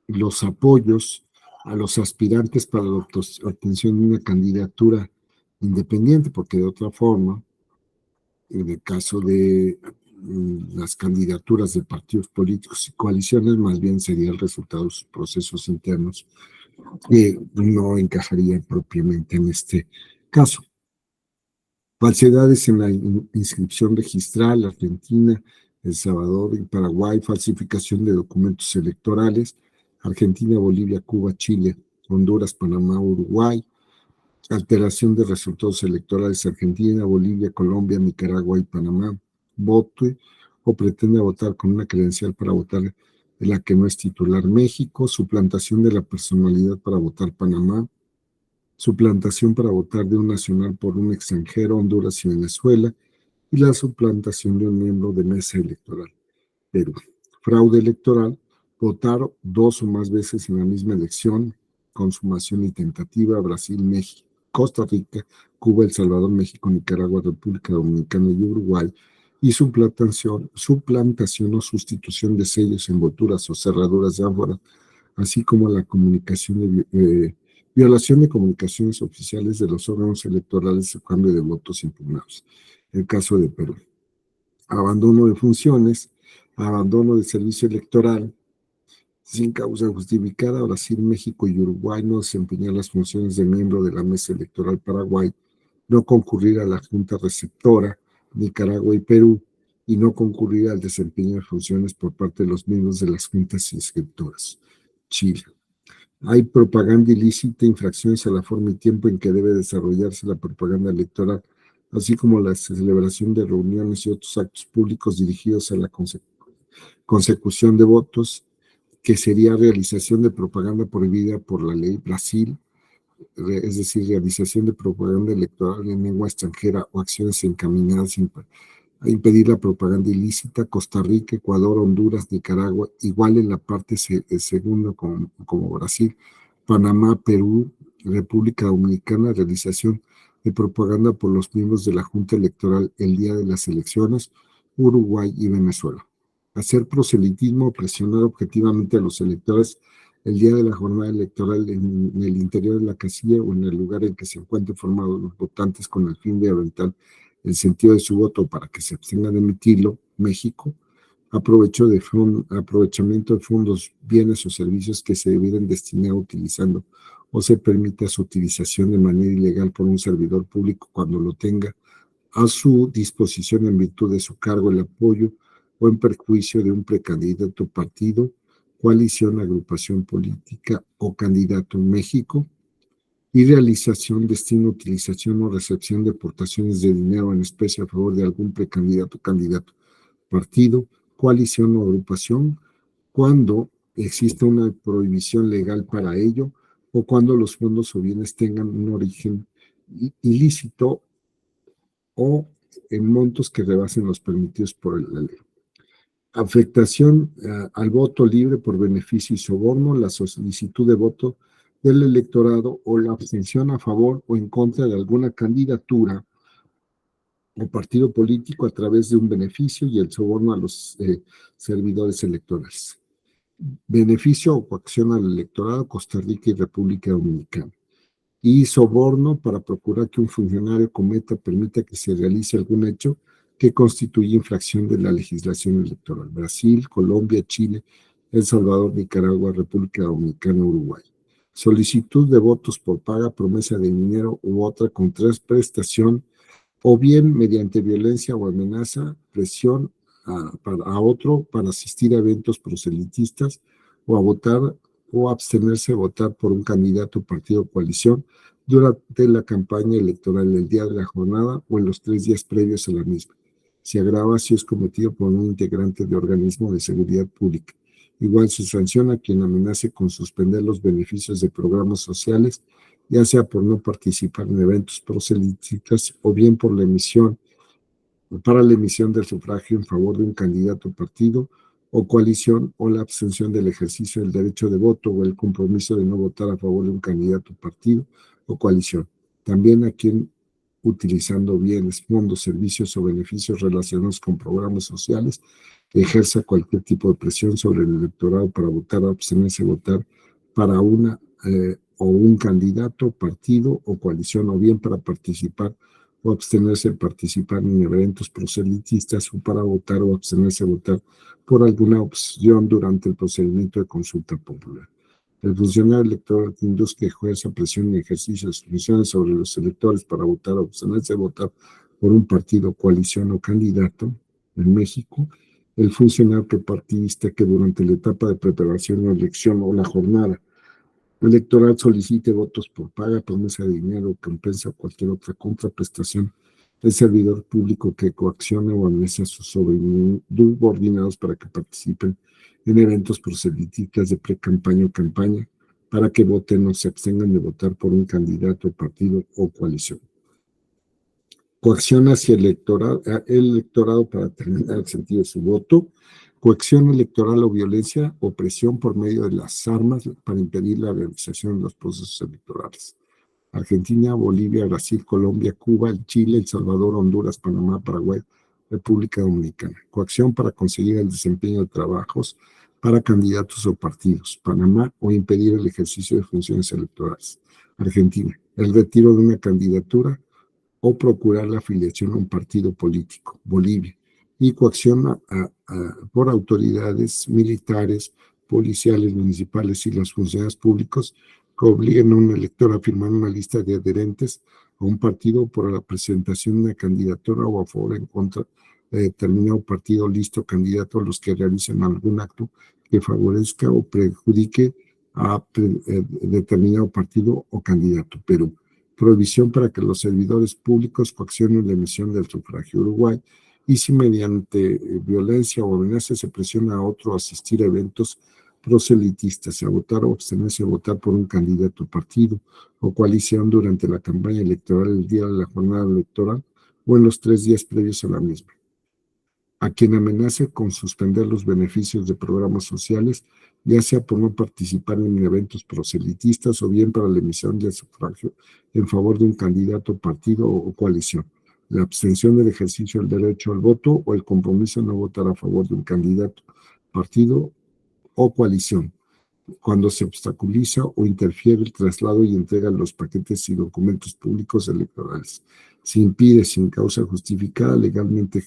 los apoyos a los aspirantes para la obtención de una candidatura independiente, porque de otra forma, en el caso de las candidaturas de partidos políticos y coaliciones, más bien sería el resultado de sus procesos internos que no encajaría propiamente en este caso. Falsedades en la inscripción registral, Argentina, El Salvador y Paraguay, falsificación de documentos electorales, Argentina, Bolivia, Cuba, Chile, Honduras, Panamá, Uruguay, alteración de resultados electorales, Argentina, Bolivia, Colombia, Nicaragua y Panamá, vote o pretende votar con una credencial para votar de la que no es titular México, suplantación de la personalidad para votar Panamá, suplantación para votar de un nacional por un extranjero, Honduras y Venezuela, y la suplantación de un miembro de mesa electoral, Perú. Fraude electoral, votar 2 o más veces en la misma elección, consumación y tentativa, Brasil, México, Costa Rica, Cuba, El Salvador, México, Nicaragua, República Dominicana y Uruguay, y suplantación o sustitución de sellos, envolturas o cerraduras de ánforas, así como la comunicación violación de comunicaciones oficiales de los órganos electorales o cambio de votos impugnados. El caso de Perú. Abandono de funciones, abandono de servicio electoral, sin causa justificada, Brasil, México y Uruguay no desempeñar las funciones de miembro de la mesa electoral Paraguay, no concurrir a la junta receptora, Nicaragua y Perú, y no concurrir al desempeño de funciones por parte de los miembros de las juntas inscriptoras, Chile. Hay propaganda ilícita, infracciones a la forma y tiempo en que debe desarrollarse la propaganda electoral, así como la celebración de reuniones y otros actos públicos dirigidos a la consecución de votos, que sería realización de propaganda prohibida por la ley Brasil, es decir, realización de propaganda electoral en lengua extranjera o acciones encaminadas a impedir la propaganda ilícita, Costa Rica, Ecuador, Honduras, Nicaragua, igual en la parte segunda como Brasil, Panamá, Perú, República Dominicana, realización de propaganda por los miembros de la Junta Electoral el día de las elecciones, Uruguay y Venezuela. Hacer proselitismo o presionar objetivamente a los electores el día de la jornada electoral en el interior de la casilla o en el lugar en que se encuentren formados los votantes con el fin de aventar el sentido de su voto para que se abstengan de emitirlo, México, aprovechamiento de fondos, bienes o servicios que se debieran destinar utilizando o se permita su utilización de manera ilegal por un servidor público cuando lo tenga a su disposición en virtud de su cargo, el apoyo o en perjuicio de un precandidato, partido, coalición, agrupación política o candidato en México, y realización, destino, utilización o recepción de aportaciones de dinero en especie a favor de algún precandidato, candidato, partido, coalición o agrupación, cuando existe una prohibición legal para ello o cuando los fondos o bienes tengan un origen ilícito o en montos que rebasen los permitidos por la ley. Afectación al voto libre por beneficio y soborno, la solicitud de voto del electorado o la abstención a favor o en contra de alguna candidatura o partido político a través de un beneficio y el soborno a los servidores electorales. Beneficio o coacción al electorado, Costa Rica y República Dominicana. Y soborno para procurar que un funcionario permita que se realice algún hecho que constituye infracción de la legislación electoral. Brasil, Colombia, Chile, El Salvador, Nicaragua, República Dominicana, Uruguay. Solicitud de votos por paga, promesa de dinero u otra prestación, o bien mediante violencia o amenaza, presión a otro para asistir a eventos proselitistas o a votar o abstenerse de votar por un candidato, partido o coalición durante la campaña electoral el día de la jornada o en los 3 días previos a la misma. Se agrava si es cometido por un integrante de organismo de seguridad pública. Igual se sanciona a quien amenace con suspender los beneficios de programas sociales, ya sea por no participar en eventos proselitistas o bien por para la emisión del sufragio en favor de un candidato, partido o coalición, o la abstención del ejercicio del derecho de voto o el compromiso de no votar a favor de un candidato, partido o coalición. También a quien, utilizando bienes, fondos, servicios o beneficios relacionados con programas sociales, ejerza cualquier tipo de presión sobre el electorado para votar o abstenerse de votar para una o un candidato, partido o coalición, o bien para participar o abstenerse de participar en eventos proselitistas o para votar o abstenerse de votar por alguna opción durante el procedimiento de consulta popular. El funcionario electoral que induzca, ejerza presión y ejercicio de sus funciones sobre los electores para votar o abstenerse de votar por un partido, coalición o candidato en México. El funcionario partidista que durante la etapa de preparación o elección o la jornada electoral solicite votos por paga, promesa de dinero, recompensa o cualquier otra contraprestación el servidor público que coacciona o amenaza a sus subordinados para que participen en eventos proselitistas de pre-campaña o campaña, para que voten o se abstengan de votar por un candidato, partido o coalición. Coacción hacia el electorado para determinar el sentido de su voto. Coacción electoral o violencia o presión por medio de las armas para impedir la realización de los procesos electorales. Argentina, Bolivia, Brasil, Colombia, Cuba, Chile, El Salvador, Honduras, Panamá, Paraguay, República Dominicana. Coacción para conseguir el desempeño de trabajos para candidatos o partidos. Panamá, o impedir el ejercicio de funciones electorales. Argentina, el retiro de una candidatura o procurar la afiliación a un partido político. Bolivia, y coacción por autoridades militares, policiales, municipales y los funcionarios públicos que obliguen a un elector a firmar una lista de adherentes a un partido por la presentación de una candidatura o a favor o en contra de determinado partido, listo, candidato a los que realicen algún acto que favorezca o perjudique a determinado partido o candidato. Perú, prohibición para que los servidores públicos coaccionen la emisión del sufragio. Uruguay, y si mediante violencia o amenaza se presiona a otro a asistir a eventos proselitistas, a votar o abstenerse de votar por un candidato, partido o coalición durante la campaña electoral, el día de la jornada electoral o en los 3 días previos a la misma. A quien amenace con suspender los beneficios de programas sociales, ya sea por no participar en eventos proselitistas o bien para la emisión del sufragio en favor de un candidato, partido o coalición. La abstención del ejercicio del derecho al voto o el compromiso de no votar a favor de un candidato, partido o coalición, cuando se obstaculiza o interfiere el traslado y entrega de los paquetes y documentos públicos electorales. Se impide sin causa justificada legalmente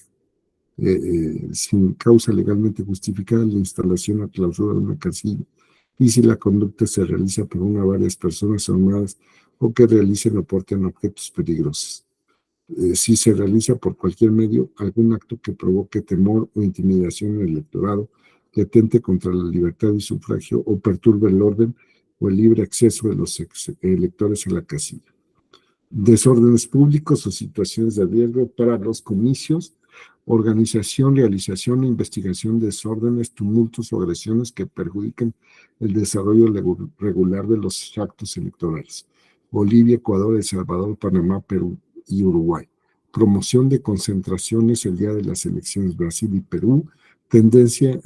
justificada la instalación o clausura de una casilla, y si la conducta se realiza por una o varias personas armadas o que realicen o aporten objetos peligrosos. Si se realiza por cualquier medio algún acto que provoque temor o intimidación en el electorado, que atente contra la libertad de sufragio o perturbe el orden o el libre acceso de los electores a la casilla. Desórdenes públicos o situaciones de riesgo para los comicios. Organización, realización e investigación de desórdenes, tumultos o agresiones que perjudiquen el desarrollo regular de los actos electorales. Bolivia, Ecuador, El Salvador, Panamá, Perú y Uruguay. Promoción de concentraciones el día de las elecciones, Brasil y Perú. Tenencia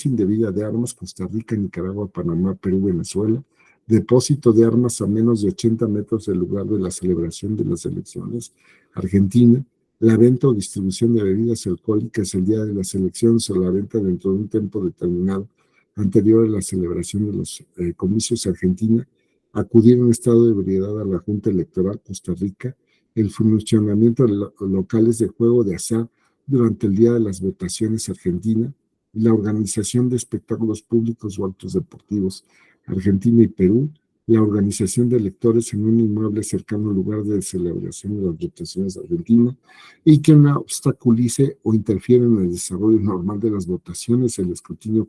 indebida de armas, Costa Rica, Nicaragua, Panamá, Perú, Venezuela. Depósito de armas a menos de 80 metros del lugar de la celebración de las elecciones, Argentina. La venta o distribución de bebidas alcohólicas el día de las elecciones o la venta dentro de un tiempo determinado anterior a la celebración de los comicios, Argentina. Acudir en estado de ebriedad a la Junta Electoral, Costa Rica. El funcionamiento de locales de juego de azar durante el día de las votaciones, Argentina. La organización de espectáculos públicos o actos deportivos, Argentina y Perú. La organización de electores en un inmueble cercano al lugar de celebración de las votaciones de Argentina, y que no obstaculice o interfiera en el desarrollo normal de las votaciones, el escrutinio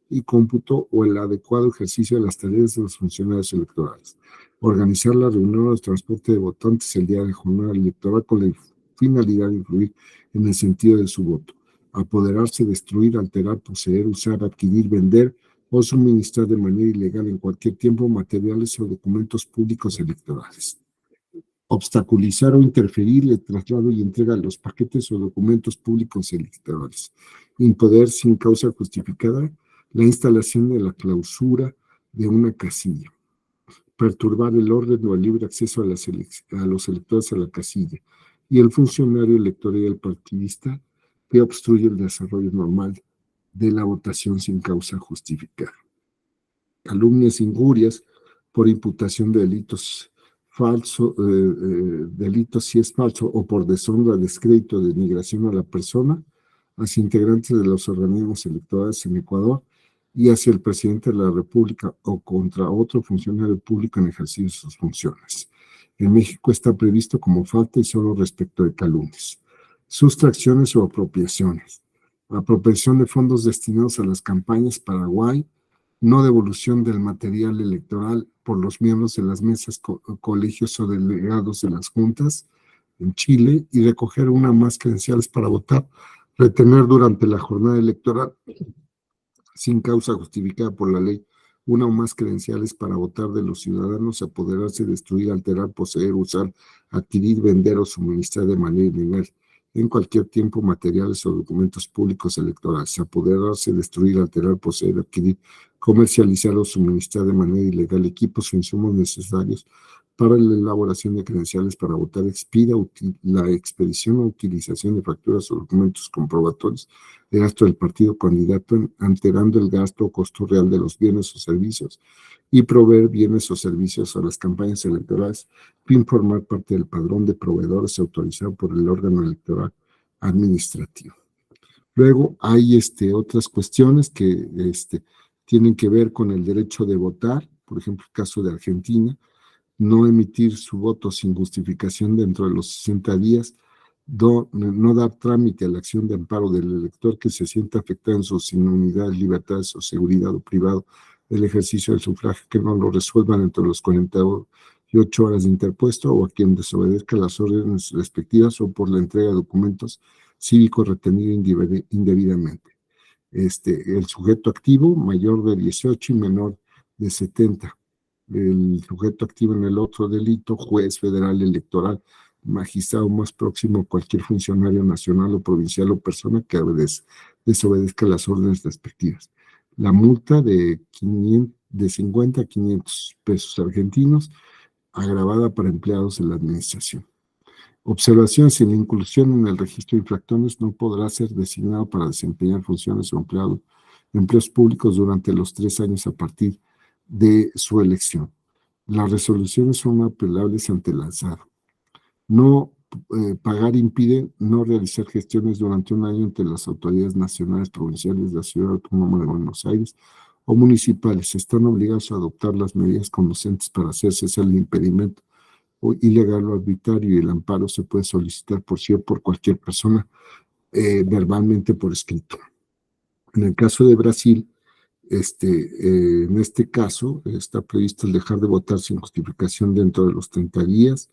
y cómputo o el adecuado ejercicio de las tareas de los funcionarios electorales. Organizar la reunión o el transporte de votantes el día de jornada electoral con la finalidad de influir en el sentido de su voto. Apoderarse, destruir, alterar, poseer, usar, adquirir, vender o suministrar de manera ilegal en cualquier tiempo materiales o documentos públicos electorales. Obstaculizar o interferir el traslado y entrega de los paquetes o documentos públicos electorales. Impedir sin causa justificada la instalación de la clausura de una casilla. Perturbar el orden o el libre acceso a los electores a la casilla. Y el funcionario electoral y el partidista que obstruye el desarrollo normal de la votación sin causa justificada. Calumnias, injurias por imputación de delitos delitos si es falso o por deshonra, descrédito, denigración a la persona, hacia integrantes de los organismos electorales en Ecuador y hacia el presidente de la República o contra otro funcionario público en ejercicio de sus funciones. En México está previsto como falta y solo respecto de calumnias. Sustracciones o apropiaciones. Apropiación de fondos destinados a las campañas, Paraguay. No devolución del material electoral por los miembros de las mesas, colegios o delegados de las juntas. en Chile, y recoger una o más credenciales para votar, retener durante la jornada electoral, sin causa justificada por la ley, una o más credenciales para votar de los ciudadanos, apoderarse, destruir, alterar, poseer, usar, adquirir, vender o suministrar de manera ilegal en cualquier tiempo materiales o documentos públicos electorales, apoderarse, destruir, alterar, poseer, adquirir, comercializar o suministrar de manera ilegal equipos o insumos necesarios para la elaboración de credenciales para votar, expida la expedición o utilización de facturas o documentos comprobatorios de gasto del partido candidato, alterando el gasto o costo real de los bienes o servicios, y proveer bienes o servicios a las campañas electorales, fin formar parte del padrón de proveedores autorizado por el órgano electoral administrativo. Luego hay otras cuestiones que tienen que ver con el derecho de votar, por ejemplo, el caso de Argentina, no emitir su voto sin justificación dentro de los 60 días, no dar trámite a la acción de amparo del elector que se sienta afectado en sus inmunidades, libertades o seguridad o privado del ejercicio del sufragio, que no lo resuelvan entre los 48 horas de interpuesto, o a quien desobedezca las órdenes respectivas o por la entrega de documentos cívicos retenidos indebidamente. El sujeto activo, mayor de 18 y menor de 70. El sujeto activo en el otro delito, juez federal electoral, magistrado más próximo a cualquier funcionario nacional o provincial o persona que desobedezca las órdenes respectivas. La multa de 50 a 500 pesos argentinos, agravada para empleados de la administración. Observación: sin la inclusión en el registro de infractores no podrá ser designado para desempeñar funciones o empleos públicos durante los 3 años a partir de su elección. Las resoluciones son apelables ante el alzado. No pagar impide no realizar gestiones durante un año entre las autoridades nacionales, provinciales de la Ciudad Autónoma de Buenos Aires o municipales. Están obligados a adoptar las medidas conducentes para hacer cesar el impedimento ilegal o arbitrario, y el amparo se puede solicitar por sí o por cualquier persona verbalmente por escrito. En el caso de Brasil, en este caso está previsto el dejar de votar sin justificación dentro de los 30 días,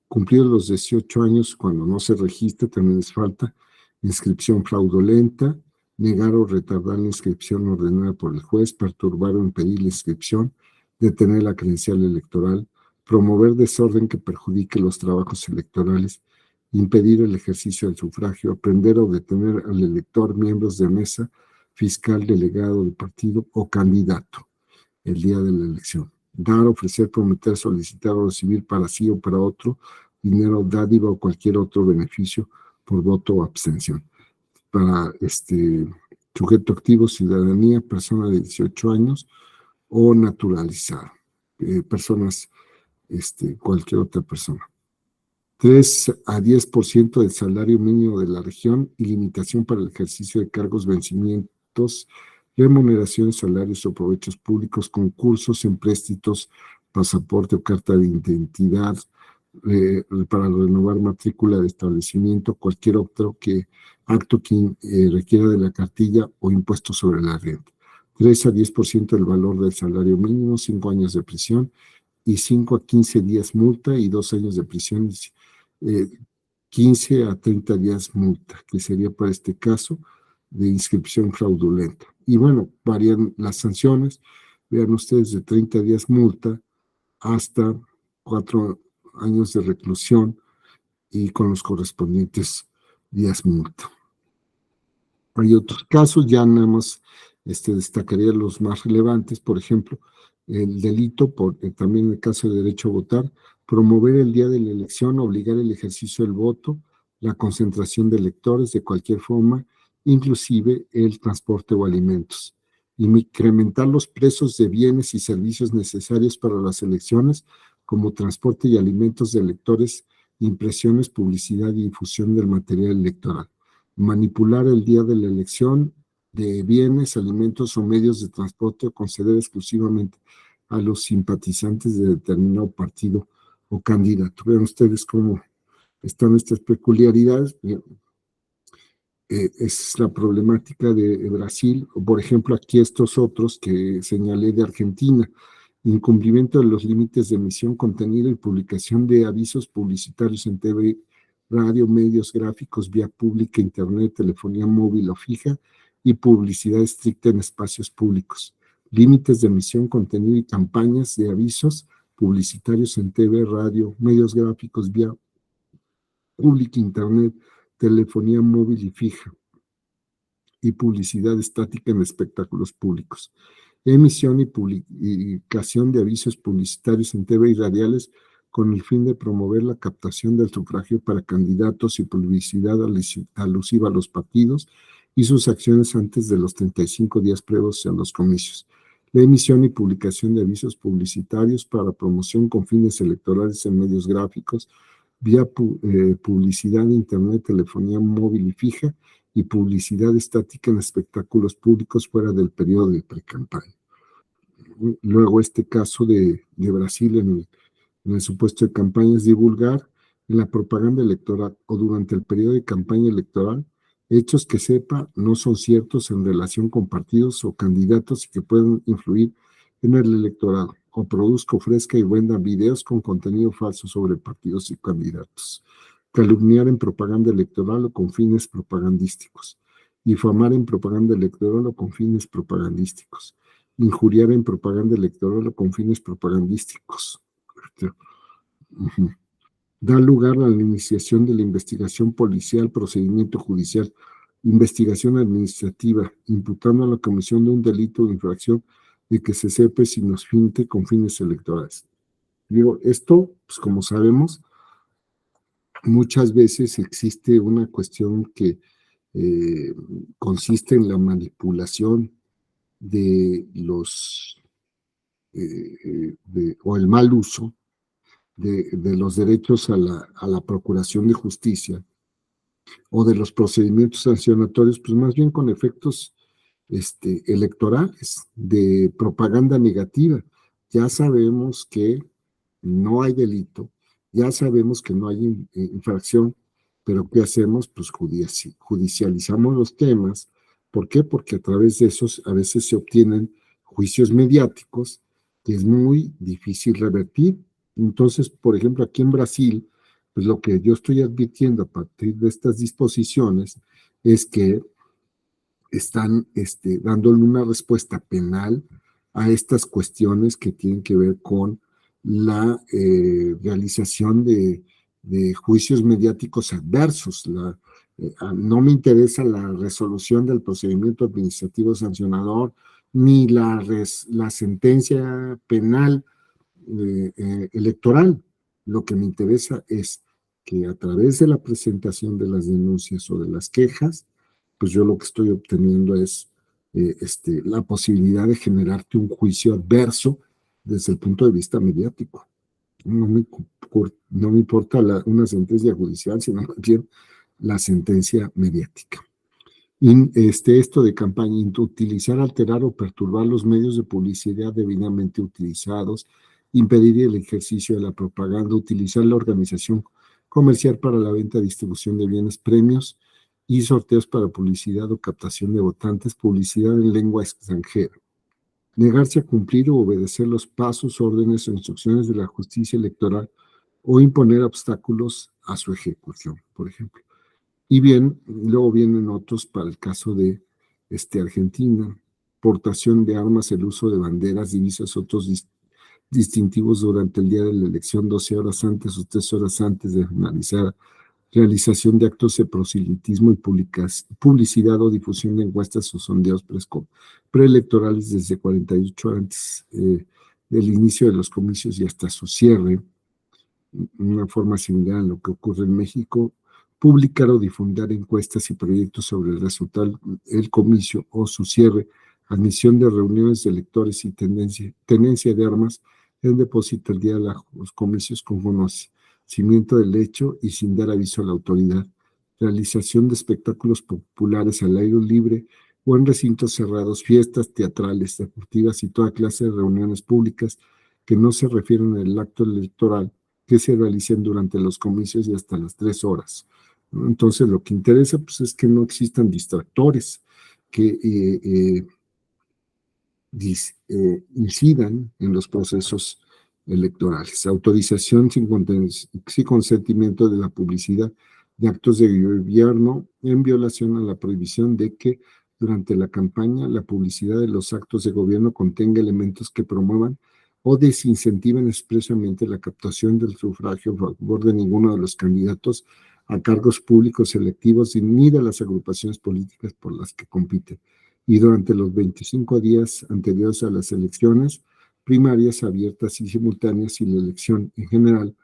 cumplidos los 18 años cuando no se registra, también les falta inscripción fraudulenta, negar o retardar la inscripción ordenada por el juez, perturbar o impedir la inscripción, detener la credencial electoral, promover desorden que perjudique los trabajos electorales, impedir el ejercicio del sufragio, aprender o detener al elector, miembros de mesa, fiscal, delegado del partido o candidato el día de la elección. Dar, ofrecer, prometer, solicitar o recibir para sí o para otro dinero, dádiva o cualquier otro beneficio por voto o abstención. Para sujeto activo, ciudadanía, persona de 18 años o naturalizada, personas, cualquier otra persona. 3 a 10% del salario mínimo de la región y limitación para el ejercicio de cargos, vencimientos, remuneraciones, salarios o provechos públicos, concursos, empréstitos, pasaporte o carta de identidad, para renovar matrícula de establecimiento, cualquier otro acto que requiera de la cartilla o impuesto sobre la renta. 3 a 10% del valor del salario mínimo, 5 años de prisión y 5 a 15 días multa y 2 años de prisión, 15 a 30 días multa, que sería para este caso de inscripción fraudulenta. Y bueno, varían las sanciones, vean ustedes, de 30 días multa hasta 4 años de reclusión y con los correspondientes días multa. Hay otros casos, ya nada más destacaría los más relevantes, por ejemplo, el delito, también en el caso de derecho a votar, promover el día de la elección, obligar el ejercicio del voto, la concentración de electores de cualquier forma, inclusive el transporte o alimentos. Incrementar los precios de bienes y servicios necesarios para las elecciones, como transporte y alimentos de electores, impresiones, publicidad y difusión del material electoral. Manipular el día de la elección de bienes, alimentos o medios de transporte, o conceder exclusivamente a los simpatizantes de determinado partido o candidato. Vean ustedes cómo están estas peculiaridades. Es la problemática de Brasil, o por ejemplo aquí estos otros que señalé de Argentina. incumplimiento de los límites de emisión, contenido y publicación de avisos publicitarios en TV, radio, medios gráficos, vía pública, internet, telefonía móvil o fija y publicidad estricta en espacios públicos. Límites de emisión, contenido y campañas de avisos publicitarios en TV, radio, medios gráficos, vía pública, internet, telefonía móvil y fija y publicidad estática en espectáculos públicos. Emisión y publicación de avisos publicitarios en TV y radiales con el fin de promover la captación del sufragio para candidatos y publicidad alusiva a los partidos y sus acciones antes de los 35 días previos a los comicios. La emisión y publicación de avisos publicitarios para promoción con fines electorales en medios gráficos, vía publicidad, internet, telefonía móvil y fija, y publicidad estática en espectáculos públicos fuera del periodo de precampaña. Luego este caso de Brasil en el supuesto de campaña es divulgar en la propaganda electoral o durante el periodo de campaña electoral hechos que sepa no son ciertos en relación con partidos o candidatos y que pueden influir en el electorado, o produzca, ofrezca y venda videos con contenido falso sobre partidos y candidatos. Calumniar en propaganda electoral o con fines propagandísticos. Difamar en propaganda electoral o con fines propagandísticos. Injuriar en propaganda electoral o con fines propagandísticos. Da lugar a la iniciación de la investigación policial, procedimiento judicial, investigación administrativa, imputando a la comisión de un delito de infracción de que se sepa si nos finte con fines electorales. Digo, esto, pues como sabemos, muchas veces existe una cuestión que consiste en la manipulación de los, o el mal uso de los derechos a la procuración de justicia o de los procedimientos sancionatorios, pues más bien con efectos electorales, de propaganda negativa. Ya sabemos que no hay delito, ya sabemos que no hay infracción, pero ¿qué hacemos? Pues judicializamos los temas. ¿Por qué? Porque a través de esos a veces se obtienen juicios mediáticos que es muy difícil revertir. Entonces, por ejemplo, aquí en Brasil, pues lo que yo estoy advirtiendo a partir de estas disposiciones es que están dándole una respuesta penal a estas cuestiones que tienen que ver con la realización de juicios mediáticos adversos. No me interesa la resolución del procedimiento administrativo sancionador ni la sentencia penal electoral. Lo que me interesa es que a través de la presentación de las denuncias o de las quejas, pues yo lo que estoy obteniendo es la posibilidad de generarte un juicio adverso desde el punto de vista mediático. No me importa una sentencia judicial, sino más bien la sentencia mediática. Esto de campaña, utilizar, alterar o perturbar los medios de publicidad debidamente utilizados, impedir el ejercicio de la propaganda, utilizar la organización comercial para la venta, distribución de bienes, premios y sorteos para publicidad o captación de votantes, publicidad en lengua extranjera. Negarse a cumplir o obedecer los pasos, órdenes o instrucciones de la justicia electoral o imponer obstáculos a su ejecución, por ejemplo. Y bien, luego vienen otros para el caso de Argentina, portación de armas, el uso de banderas, divisas, otros distintivos durante el día de la elección, 12 horas antes o 3 horas antes de finalizar, realización de actos de proselitismo y publicidad o difusión de encuestas o sondeos preelectorales desde 48 horas antes del inicio de los comicios y hasta su cierre, una forma similar a lo que ocurre en México. Publicar o difundir encuestas y proyectos sobre el resultado del comicio o su cierre, admisión de reuniones de electores y tenencia de armas en depósito el día de los comicios con conocimiento del hecho y sin dar aviso a la autoridad, realización de espectáculos populares al aire libre o en recintos cerrados, fiestas teatrales, deportivas y toda clase de reuniones públicas que no se refieren al acto electoral que se realicen durante los comicios y hasta las 3 horas. Entonces, lo que interesa pues, es que no existan distractores, que incidan en los procesos electorales. Autorización sin consentimiento de la publicidad de actos de gobierno en violación a la prohibición de que durante la campaña la publicidad de los actos de gobierno contenga elementos que promuevan o desincentiven expresamente la captación del sufragio a favor de ninguno de los candidatos a cargos públicos electivos ni de las agrupaciones políticas por las que compiten. Y durante los 25 días anteriores a las elecciones primarias abiertas y simultáneas y la elección en general,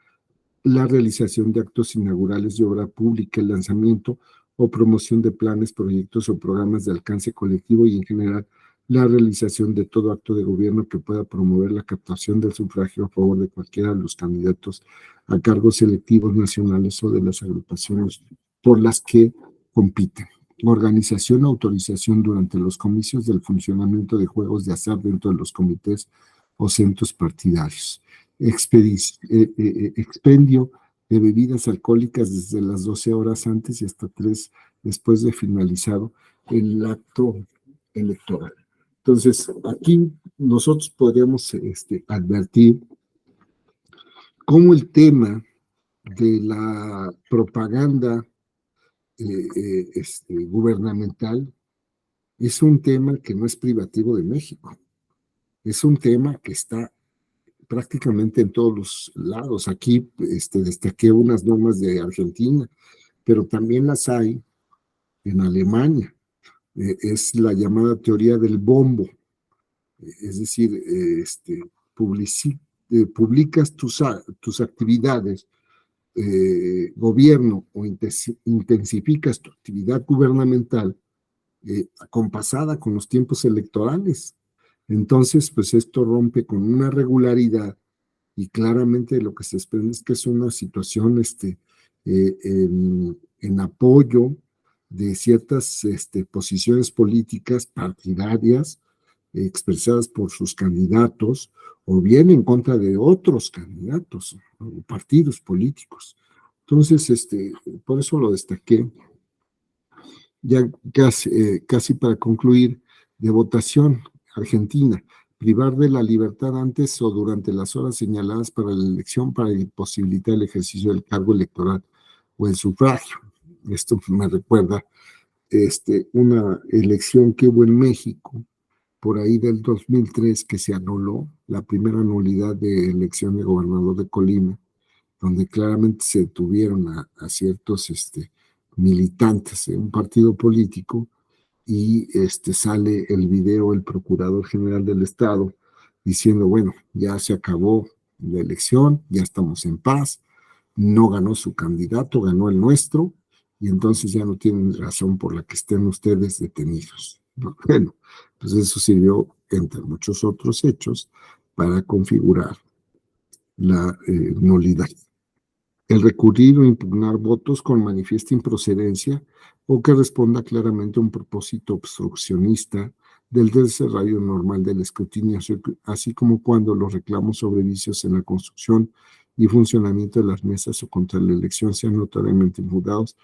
la realización de actos inaugurales de obra pública, el lanzamiento o promoción de planes, proyectos o programas de alcance colectivo y en general la realización de todo acto de gobierno que pueda promover la captación del sufragio a favor de cualquiera de los candidatos a cargos electivos nacionales o de las agrupaciones por las que compiten. Organización o autorización durante los comicios del funcionamiento de juegos de azar dentro de los comités o centros partidarios. Expendio de bebidas alcohólicas desde las 12 horas antes y hasta 3 después de finalizado el acto electoral. Entonces, aquí nosotros podríamos advertir cómo el tema de la propaganda gubernamental es un tema que no es privativo de México, es un tema que está prácticamente en todos los lados. Aquí destaqué unas normas de Argentina, pero también las hay en Alemania. Es la llamada teoría del bombo, es decir, publicas tus actividades, gobierno, o intensificas tu actividad gubernamental acompasada con los tiempos electorales. Entonces, pues esto rompe con una regularidad y claramente lo que se desprende es que es una situación en apoyo de ciertas posiciones políticas partidarias expresadas por sus candidatos o bien en contra de otros candidatos o partidos políticos. Entonces, por eso lo destaqué. Ya casi para concluir, de votación, Argentina, privar de la libertad antes o durante las horas señaladas para la elección para imposibilitar el ejercicio del cargo electoral o el sufragio. Esto me recuerda una elección que hubo en México por ahí del 2003 que se anuló, la primera nulidad de elección de gobernador de Colima, donde claramente se detuvieron a ciertos militantes de un partido político y sale el video el procurador general del estado diciendo, bueno, ya se acabó la elección, ya estamos en paz, no ganó su candidato, ganó el nuestro, y entonces ya no tienen razón por la que estén ustedes detenidos. Bueno, pues eso sirvió, entre muchos otros hechos, para configurar la nulidad. El recurrir o impugnar votos con manifiesta improcedencia o que responda claramente a un propósito obstruccionista del desarrollo normal del escrutinio, así como cuando los reclamos sobre vicios en la construcción y funcionamiento de las mesas o contra la elección sean notoriamente infundados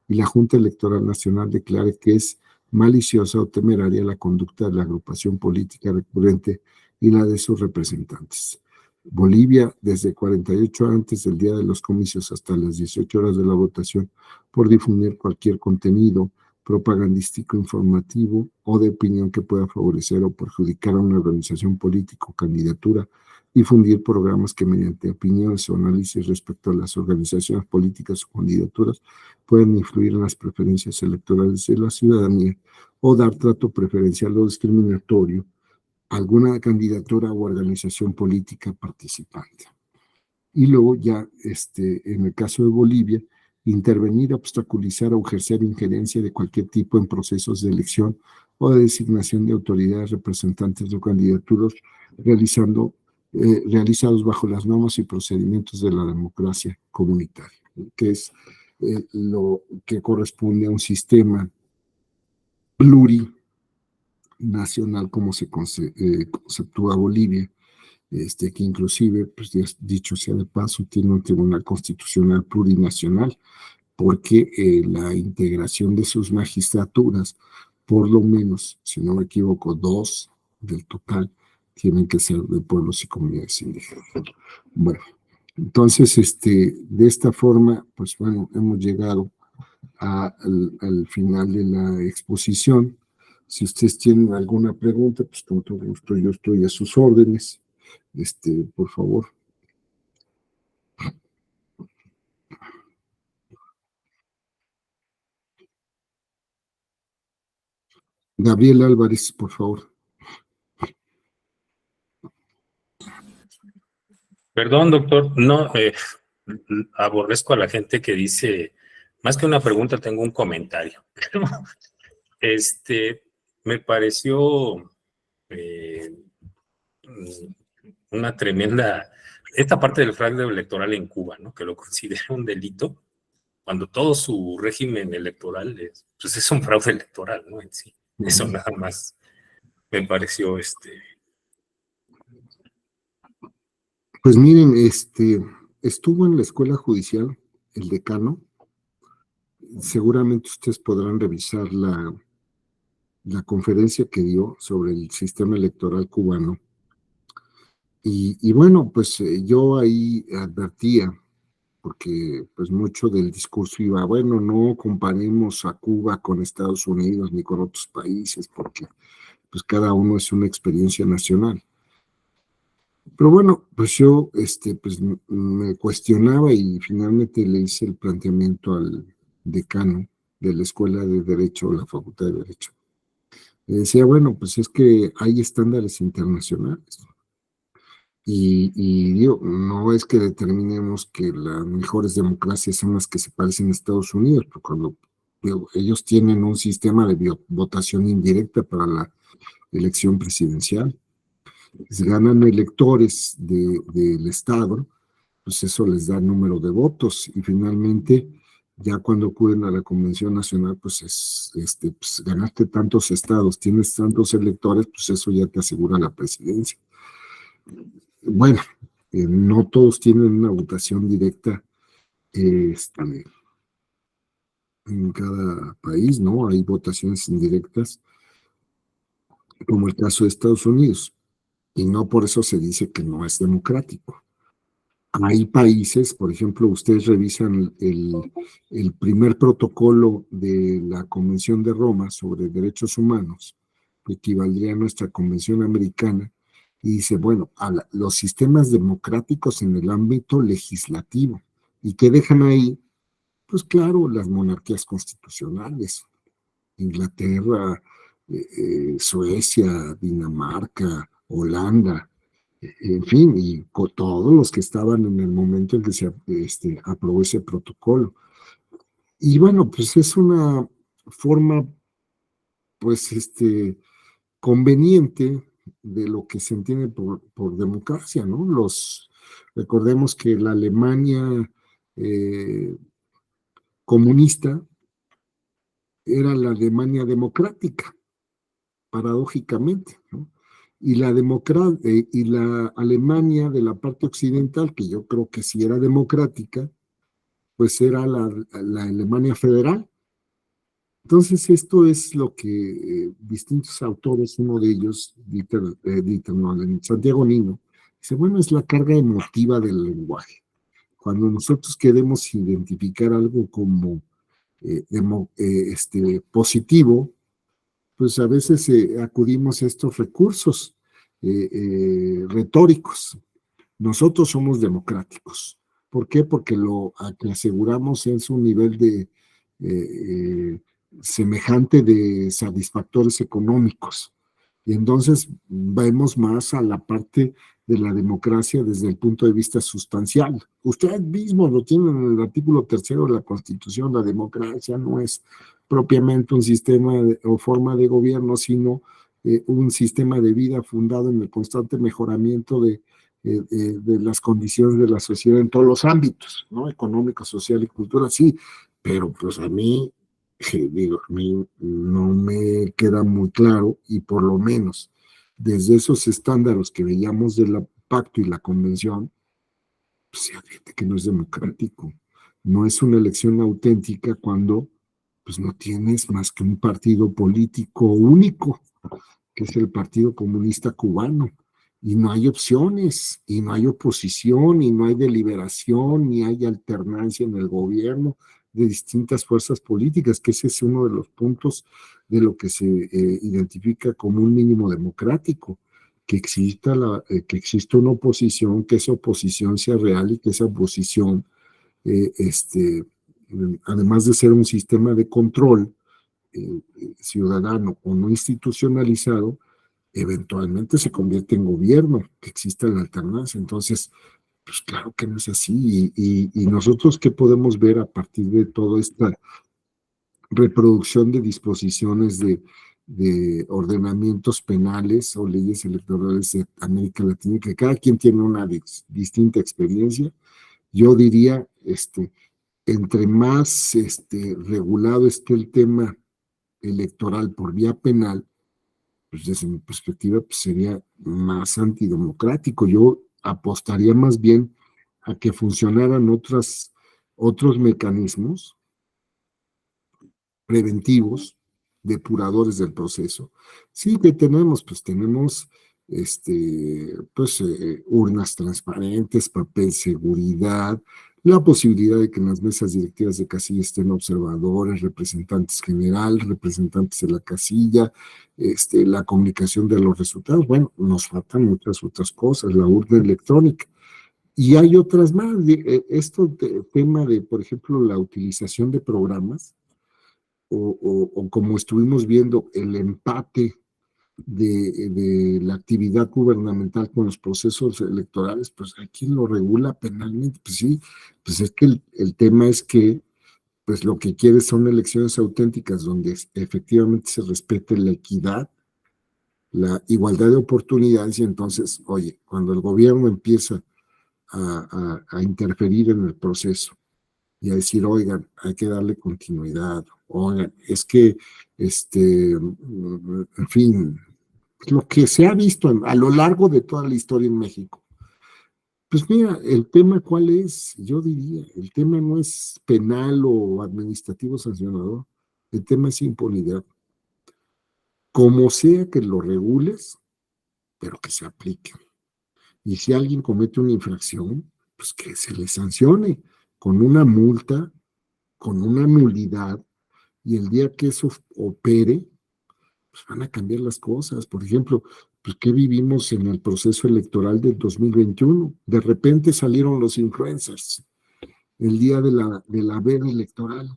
y la Junta Electoral Nacional declare que es maliciosa o temeraria la conducta de la agrupación política recurrente y la de sus representantes. Bolivia, desde 48 horas antes del día de los comicios hasta las 18 horas de la votación, por difundir cualquier contenido propagandístico, informativo o de opinión que pueda favorecer o perjudicar a una organización política o candidatura, difundir programas que mediante opiniones o análisis respecto a las organizaciones políticas o candidaturas puedan influir en las preferencias electorales de la ciudadanía o dar trato preferencial o discriminatorio a alguna candidatura o organización política participante. Y luego ya, en el caso de Bolivia, intervenir, obstaculizar o ejercer injerencia de cualquier tipo en procesos de elección o de designación de autoridades representantes o candidaturas realizados bajo las normas y procedimientos de la democracia comunitaria, que es lo que corresponde a un sistema plurinacional como se conceptúa Bolivia, que inclusive, pues dicho sea de paso, tiene un tribunal constitucional plurinacional, porque la integración de sus magistraturas, por lo menos, si no me equivoco, 2 del total tienen que ser de pueblos y comunidades indígenas. Bueno, entonces, de esta forma, pues bueno, hemos llegado al final de la exposición. Si ustedes tienen alguna pregunta, pues con todo gusto yo estoy a sus órdenes. Por favor. Gabriel Álvarez, por favor. Perdón, doctor, no, aborrezco a la gente que dice, más que una pregunta, tengo un comentario. Me pareció una tremenda, esta parte del fraude electoral en Cuba, ¿no? Que lo considera un delito, cuando todo su régimen electoral pues es un fraude electoral, ¿no? En sí, eso nada más me pareció Pues miren, estuvo en la escuela judicial el decano. Seguramente ustedes podrán revisar la conferencia que dio sobre el sistema electoral cubano. Y bueno, pues yo ahí advertía, porque pues mucho del discurso iba, bueno, no comparemos a Cuba con Estados Unidos ni con otros países, porque pues cada uno es una experiencia nacional. Pero bueno, pues yo pues me cuestionaba y finalmente le hice el planteamiento al decano de la Escuela de Derecho, la Facultad de Derecho. Le decía, bueno, pues es que hay estándares internacionales. Y digo, no es que determinemos que las mejores democracias son las que se parecen a Estados Unidos, porque cuando ellos tienen un sistema de votación indirecta para la elección presidencial, pues ganan electores del Estado, pues eso les da número de votos y finalmente ya cuando acuden a la Convención Nacional, pues pues ganaste tantos estados, tienes tantos electores, pues eso ya te asegura la presidencia. Bueno, no todos tienen una votación directa en cada país, ¿no? Hay votaciones indirectas, como el caso de Estados Unidos, y no por eso se dice que no es democrático. Hay países, por ejemplo, ustedes revisan el primer protocolo de la Convención de Roma sobre Derechos Humanos, que equivaldría a nuestra Convención Americana, y dice, bueno, los sistemas democráticos en el ámbito legislativo. ¿Y qué dejan ahí? Pues claro, las monarquías constitucionales, Inglaterra, Suecia, Dinamarca, Holanda, en fin, y con todos los que estaban en el momento en que se aprobó ese protocolo. Y bueno, pues es una forma, pues, conveniente de lo que se entiende por democracia, ¿no? Recordemos que la Alemania comunista era la Alemania democrática, paradójicamente, ¿no? Y la Alemania de la parte occidental, que yo creo que sí era democrática, pues era la Alemania federal. Entonces, esto es lo que distintos autores, uno de ellos, Santiago Nino, dice, bueno, es la carga emotiva del lenguaje. Cuando nosotros queremos identificar algo como positivo, pues a veces acudimos a estos recursos retóricos. Nosotros somos democráticos. ¿Por qué? Porque lo que aseguramos es un nivel de semejante de satisfactores económicos. Y entonces vemos más a la parte de la democracia desde el punto de vista sustancial. Usted mismo lo tiene en el artículo 3º de la Constitución, la democracia no es propiamente un sistema o forma de gobierno, sino un sistema de vida fundado en el constante mejoramiento de las condiciones de la sociedad en todos los ámbitos, ¿no? Económico, social y cultural, sí, pero pues a mí no me queda muy claro y por lo menos desde esos estándares que veíamos del pacto y la convención, pues se advierte que no es democrático, no es una elección auténtica cuando pues no tienes más que un partido político único que es el Partido Comunista Cubano, y no hay opciones, y no hay oposición, y no hay deliberación, ni hay alternancia en el gobierno de distintas fuerzas políticas, que ese es uno de los puntos de lo que se identifica como un mínimo democrático, que exista una oposición, que esa oposición sea real y que esa oposición, además de ser un sistema de control ciudadano o no institucionalizado, eventualmente se convierte en gobierno, que exista la alternancia. Entonces, pues claro que no es así. Y nosotros, ¿qué podemos ver a partir de toda esta reproducción de disposiciones de ordenamientos penales o leyes electorales de América Latina, que cada quien tiene una distinta experiencia? Yo diría, entre más regulado esté el tema electoral por vía penal, pues desde mi perspectiva pues sería más antidemocrático. Yo apostaría más bien a que funcionaran otros mecanismos preventivos, depuradores del proceso. Sí que tenemos, pues tenemos urnas transparentes, papel seguridad, la posibilidad de que en las mesas directivas de casilla estén observadores, representantes generales, representantes de la casilla, la comunicación de los resultados. Bueno, nos faltan muchas otras cosas, la urna electrónica. Y hay otras más. Tema de, por ejemplo, la utilización de programas, o como estuvimos viendo, el empate de la actividad gubernamental con los procesos electorales, pues hay quien lo regula penalmente. Pues sí, pues es que el tema es que pues lo que quiere son elecciones auténticas donde efectivamente se respete la equidad, la igualdad de oportunidades. Y entonces, oye, cuando el gobierno empieza a interferir en el proceso y a decir, oigan, hay que darle continuidad, oigan, es que, en fin, lo que se ha visto a lo largo de toda la historia en México. Pues mira, el tema cuál es, yo diría, el tema no es penal o administrativo sancionador, el tema es impunidad. Como sea que lo regules, pero que se aplique. Y si alguien comete una infracción, pues que se le sancione con una multa, con una nulidad, y el día que eso opere, pues van a cambiar las cosas. Por ejemplo, pues ¿qué vivimos en el proceso electoral del 2021? De repente salieron los influencers el día de la veda electoral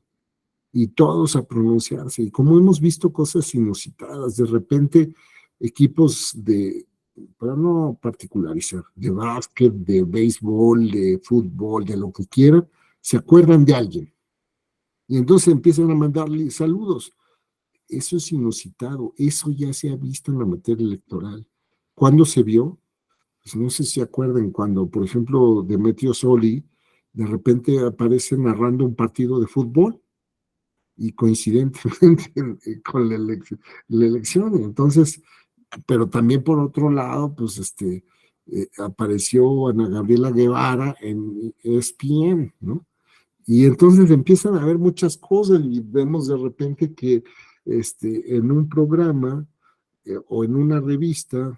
y todos a pronunciarse. Y como hemos visto cosas inusitadas, de repente equipos para no particularizar, de básquet, de béisbol, de fútbol, de lo que quieran, se acuerdan de alguien. Y entonces empiezan a mandarle saludos. Eso es inusitado, eso ya se ha visto en la materia electoral. ¿Cuándo se vio? Pues no sé si se acuerdan cuando, por ejemplo, Demetrio Soli de repente aparece narrando un partido de fútbol y coincidentemente con la elección. Entonces, pero también por otro lado, pues apareció Ana Gabriela Guevara en ESPN, ¿no? Y entonces empiezan a haber muchas cosas y vemos de repente que en un programa o en una revista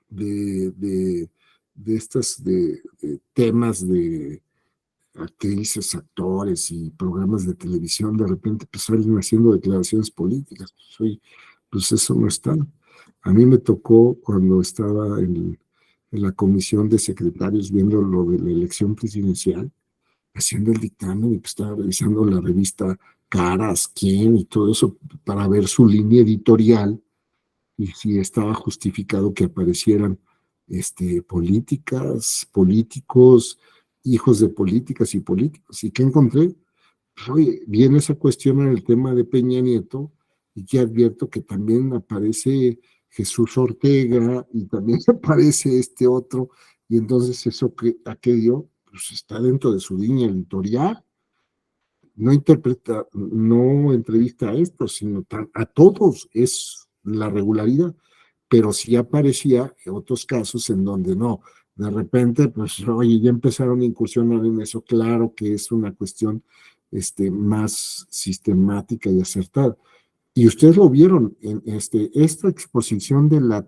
de temas de actrices, actores y programas de televisión, de repente pues salen haciendo declaraciones políticas. Pues eso no está. A mí me tocó cuando estaba en la comisión de secretarios viendo lo de la elección presidencial, haciendo el dictamen, y pues estaba revisando la revista Caras, Quién y todo eso para ver su línea editorial y si estaba justificado que aparecieran políticos, hijos de políticas y políticos. ¿Y qué encontré? Pues, oye, viene esa cuestión en el tema de Peña Nieto, y que advierto que también aparece Jesús Ortega y también aparece este otro, y entonces eso ¿a qué dio? Pues está dentro de su línea editorial. No entrevista a estos, sino a todos, es la regularidad. Pero sí aparecía en otros casos en donde no, de repente, pues, oye, ya empezaron a incursionar en eso. Claro que es una cuestión más sistemática y acertada, Y ustedes lo vieron en esta exposición de la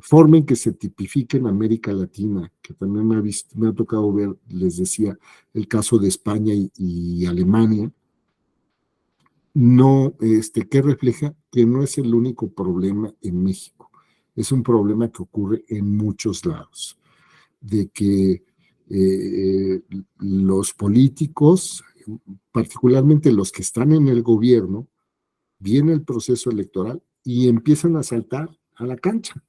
forma en que se tipifica en América Latina, que también me ha tocado ver, les decía, el caso de España y Alemania, no, que refleja que no es el único problema en México, es un problema que ocurre en muchos lados, de que los políticos, particularmente los que están en el gobierno, viene el proceso electoral y empiezan a saltar a la cancha,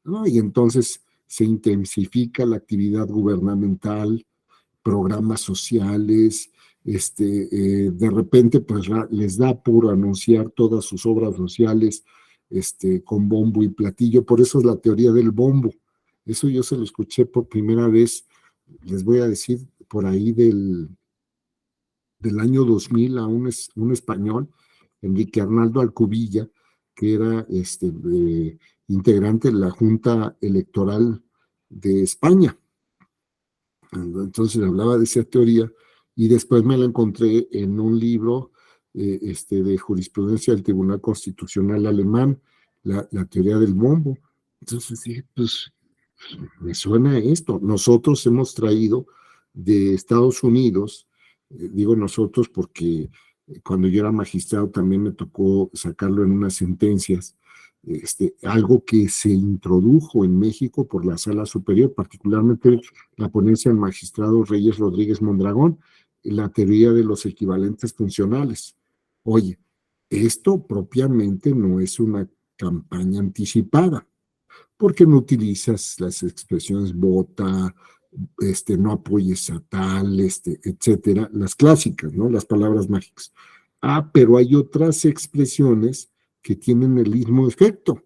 ¿no? Y entonces se intensifica la actividad gubernamental, programas sociales, de repente pues les da por anunciar todas sus obras sociales con bombo y platillo, por eso es la teoría del bombo. Eso yo se lo escuché por primera vez, les voy a decir, por ahí del año 2000 a un español, Enrique Arnaldo Alcubilla, que era integrante de la Junta Electoral de España. Entonces hablaba de esa teoría y después me la encontré en un libro de jurisprudencia del Tribunal Constitucional Alemán, la teoría del bombo. Entonces dije, pues me suena esto. Nosotros hemos traído de Estados Unidos, digo nosotros porque cuando yo era magistrado también me tocó sacarlo en unas sentencias, algo que se introdujo en México por la Sala Superior, particularmente la ponencia del magistrado Reyes Rodríguez Mondragón, la teoría de los equivalentes funcionales. Oye, esto propiamente no es una campaña anticipada, porque no utilizas las expresiones vota, no apoyes a tal, etcétera, las clásicas, ¿no? Las palabras mágicas. Ah, pero hay otras expresiones que tienen el mismo efecto.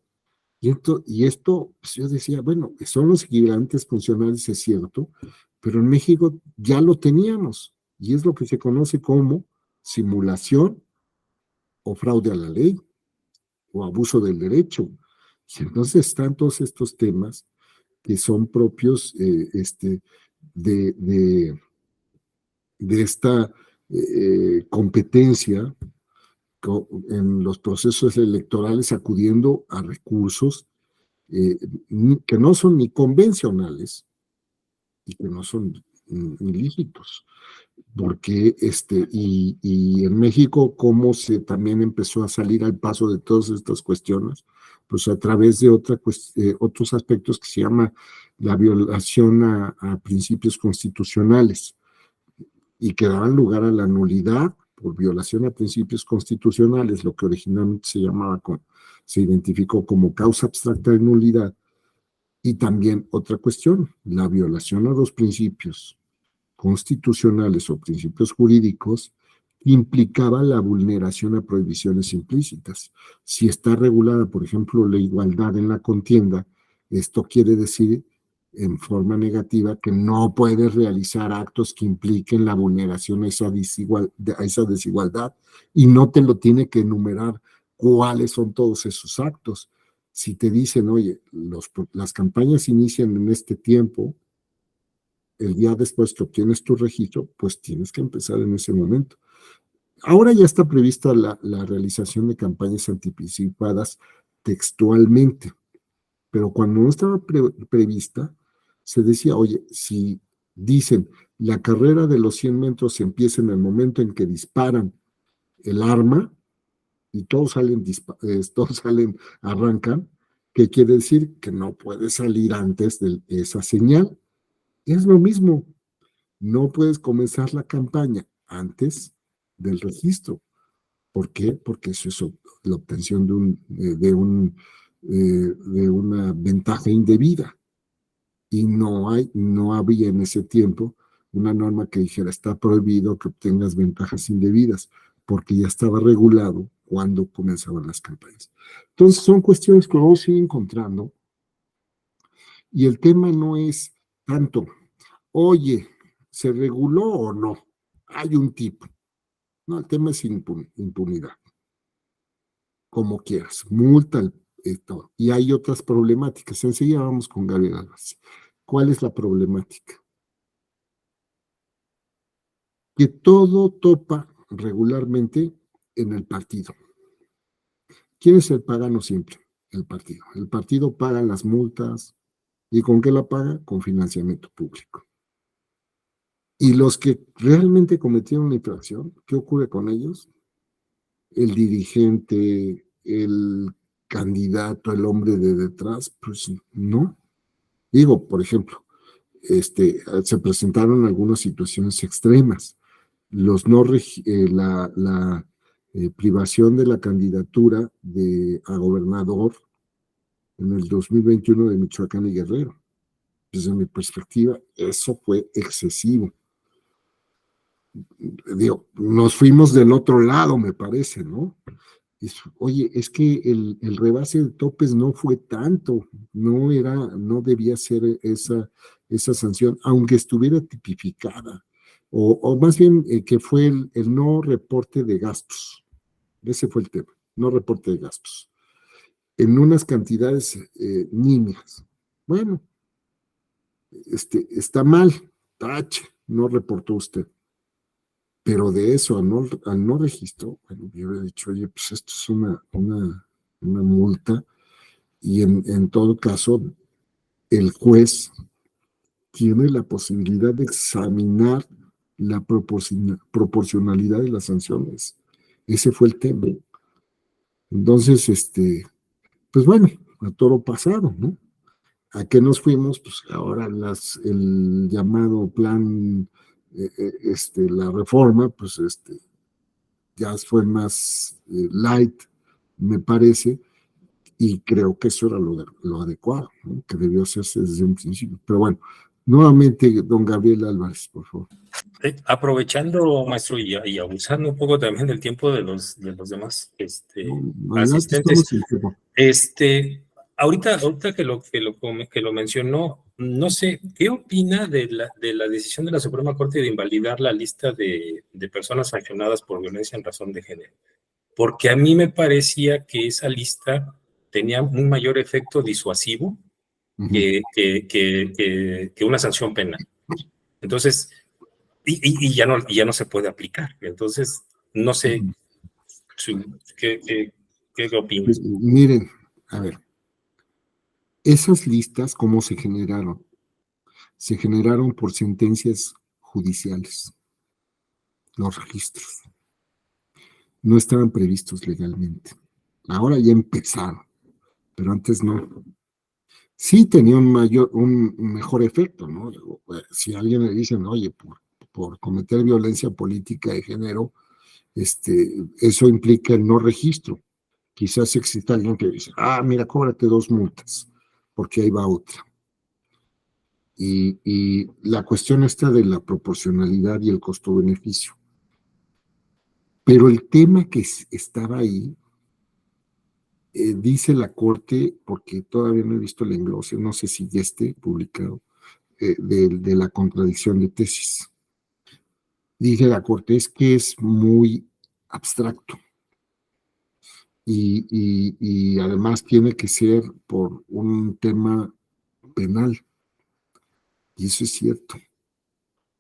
Y esto pues yo decía, bueno, son los equivalentes funcionales, es cierto, pero en México ya lo teníamos, y es lo que se conoce como simulación o fraude a la ley o abuso del derecho. Y entonces están todos estos temas que son propios de, de, de esta competencia en los procesos electorales acudiendo a recursos que no son ni convencionales y que no son ilícitos. Porque y en México, cómo se también empezó a salir al paso de todas estas cuestiones, pues a través de otros aspectos que se llama la violación a principios constitucionales y que daban lugar a la nulidad por violación a principios constitucionales, lo que originalmente se identificó como causa abstracta de nulidad. Y también otra cuestión, la violación a los principios constitucionales o principios jurídicos implicaba la vulneración a prohibiciones implícitas. Si está regulada, por ejemplo, la igualdad en la contienda, esto quiere decir en forma negativa que no puedes realizar actos que impliquen la vulneración a esa desigualdad y no te lo tiene que enumerar cuáles son todos esos actos. Si te dicen, oye, las campañas inician en este tiempo, el día después que obtienes tu registro, pues tienes que empezar en ese momento. Ahora ya está prevista la realización de campañas anticipadas textualmente, pero cuando no estaba prevista, se decía, oye, si dicen la carrera de los 100 metros empieza en el momento en que disparan el arma y todos salen, arrancan, ¿qué quiere decir? Que no puede salir antes de esa señal. Es lo mismo. No puedes comenzar la campaña antes del registro. ¿Por qué? Porque eso es la obtención de una ventaja indebida. Y no había en ese tiempo una norma que dijera está prohibido que obtengas ventajas indebidas, porque ya estaba regulado cuando comenzaban las campañas. Entonces son cuestiones que luego sigue encontrando, y el tema no es tanto, oye, ¿se reguló o no? Hay un tipo. No, el tema es impunidad. Como quieras, multa, todo. Y hay otras problemáticas. Enseguida vamos con Gabriel Álvarez. ¿Cuál es la problemática? Que todo topa regularmente en el partido. ¿Quién es el pagano siempre? El partido. El partido paga las multas. ¿Y con qué la paga? Con financiamiento público. Y los que realmente cometieron la infracción, ¿qué ocurre con ellos? El dirigente, el candidato, el hombre de detrás, pues no. Digo, por ejemplo, se presentaron algunas situaciones extremas. La privación de la candidatura a gobernador en el 2021 de Michoacán y Guerrero. Desde mi perspectiva, eso fue excesivo. Digo, nos fuimos del otro lado, me parece, ¿no? Oye, es que el rebase de topes no fue tanto, no debía ser esa sanción, aunque estuviera tipificada, o más bien que fue el no reporte de gastos. Ese fue el tema, no reporte de gastos. En unas cantidades nimias. Bueno, está mal, tache, no reportó usted. Pero de eso, al no registro, bueno, yo hubiera dicho, oye, pues esto es una multa, y en todo caso, el juez tiene la posibilidad de examinar la proporcionalidad de las sanciones. Ese fue el tema. Entonces, pues bueno, a toro pasado, ¿no? ¿A qué nos fuimos? Pues ahora el llamado plan, la reforma, pues ya fue más light, me parece, y creo que eso era lo adecuado, ¿no? Que debió hacerse desde un principio. Pero bueno, nuevamente, don Gabriel Álvarez, por favor. Aprovechando, maestro, y abusando un poco también del tiempo de los demás asistentes, ahorita que lo mencionó, no sé, ¿qué opina de la decisión de la Suprema Corte de invalidar la lista de personas sancionadas por violencia en razón de género? Porque a mí me parecía que esa lista tenía un mayor efecto disuasivo que una sanción penal. Entonces, y ya no se puede aplicar. Entonces, no sé qué opinan. Pues, miren, a ver, esas listas, ¿cómo se generaron? Se generaron por sentencias judiciales, los registros. No estaban previstos legalmente. Ahora ya empezaron, pero antes no. Sí tenía un mejor efecto, ¿no? Si a alguien le dicen, oye, por cometer violencia política de género, eso implica el no registro. Quizás exista alguien que dice, mira, cóbrate 2 multas, porque ahí va otra. Y la cuestión está de la proporcionalidad y el costo-beneficio. Pero el tema que estaba ahí, dice la Corte, porque todavía no he visto el englose, no sé si ya esté publicado, de la contradicción de tesis. Dice la Corte, es que es muy abstracto. Y además tiene que ser por un tema penal. Y eso es cierto.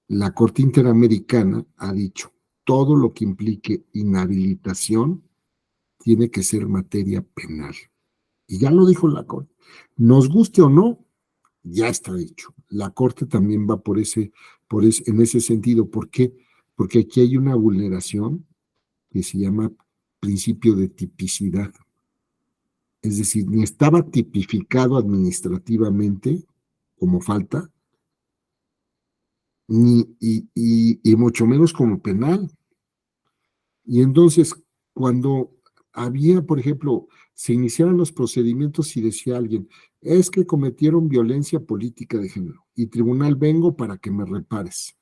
La Corte Interamericana ha dicho, todo lo que implique inhabilitación tiene que ser materia penal. Y ya lo dijo la Corte. Nos guste o no, ya está dicho. La Corte también va en ese sentido. ¿Por qué? Porque aquí hay una vulneración que se llama principio de tipicidad. Es decir, ni estaba tipificado administrativamente como falta, y mucho menos como penal. Y entonces, cuando había, por ejemplo, se iniciaron los procedimientos y decía alguien, es que cometieron violencia política de género, y tribunal, vengo para que me repares.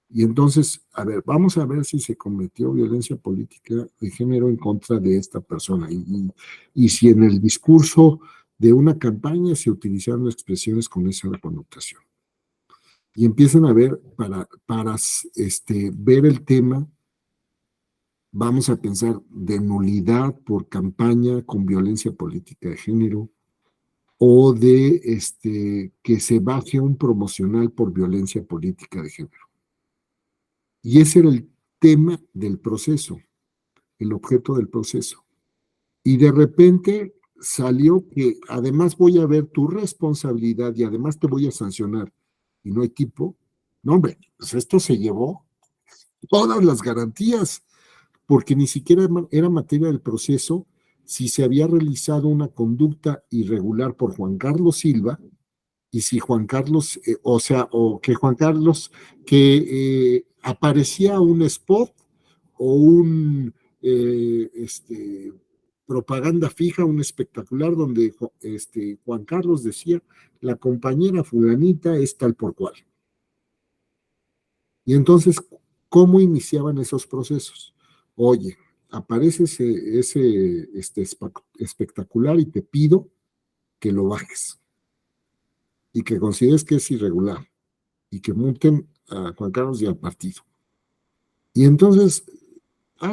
Y entonces, a ver, vamos a ver si se cometió violencia política de género en contra de esta persona, y si en el discurso de una campaña se utilizaron expresiones con esa connotación. Y empiezan a ver, para ver el tema, vamos a pensar de nulidad por campaña con violencia política de género, o de que se baje un promocional por violencia política de género. Y ese era tema del proceso, el objeto del proceso. Y de repente salió que además voy a ver tu responsabilidad y además te voy a sancionar. Y no hay tipo. No, hombre, pues esto se llevó todas las garantías, porque ni siquiera era materia del proceso si se había realizado una conducta irregular por Juan Carlos Silva, y si Juan Carlos, o que Juan Carlos, que aparecía un spot o un propaganda fija, un espectacular donde Juan Carlos decía, la compañera fulanita es tal por cual. Y entonces, ¿cómo iniciaban esos procesos? Oye, aparece ese espectacular y te pido que lo bajes y que consideres que es irregular y que multen a Juan Carlos y al partido. Y entonces,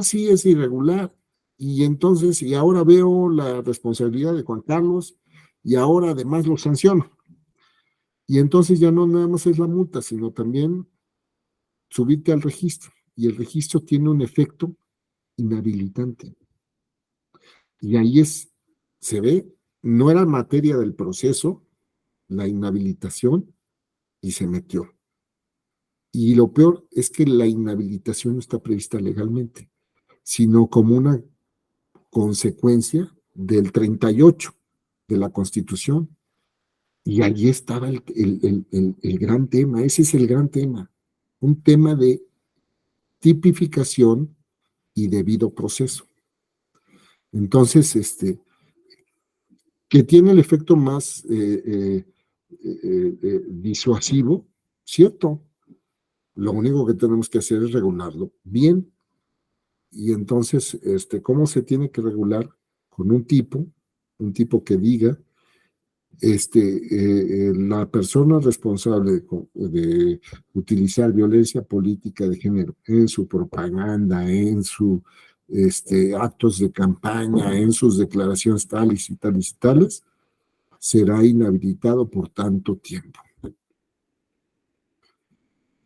sí es irregular. Y entonces, y ahora veo la responsabilidad de Juan Carlos y ahora además lo sanciono. Y entonces ya no nada más es la multa, sino también subirte al registro. Y el registro tiene un efecto inhabilitante. Y ahí se ve, no era materia del proceso, la inhabilitación, y se metió. Y lo peor es que la inhabilitación no está prevista legalmente, sino como una consecuencia del 38 de la Constitución. Y allí estaba el gran tema, ese es el gran tema, un tema de tipificación y debido proceso. Entonces, que tiene el efecto más disuasivo, cierto. Lo único que tenemos que hacer es regularlo bien. Y entonces, ¿cómo se tiene que regular? Con un tipo que diga, la persona responsable de utilizar violencia política de género en su propaganda, en sus actos de campaña, en sus declaraciones tales y tales y tales, será inhabilitado por tanto tiempo.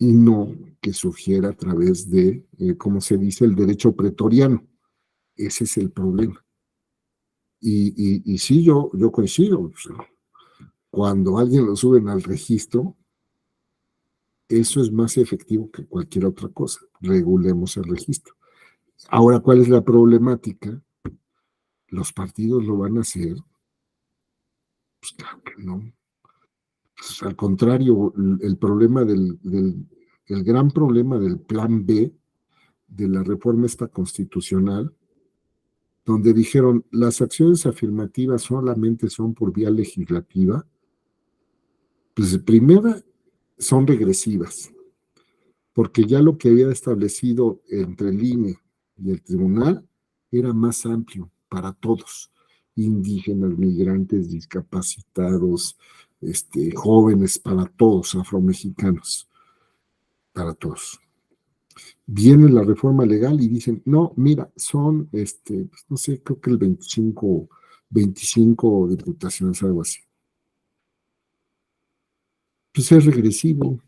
Y no que surgiera a través de, como se dice, el derecho pretoriano. Ese es el problema. Y sí, yo coincido. O sea, cuando alguien lo suben al registro, eso es más efectivo que cualquier otra cosa. Regulemos el registro. Ahora, ¿cuál es la problemática? ¿Los partidos lo van a hacer? Pues claro que no. Pues, al contrario, el problema el gran problema del plan B de la reforma esta constitucional, donde dijeron las acciones afirmativas solamente son por vía legislativa, pues primera son regresivas, porque ya lo que había establecido entre el INE y el tribunal era más amplio para todos, indígenas, migrantes, discapacitados, jóvenes, para todos, afromexicanos, para todos. Viene la reforma legal y dicen, no, mira, son, no sé, creo que el 25 diputaciones, algo así. Pues es regresivo.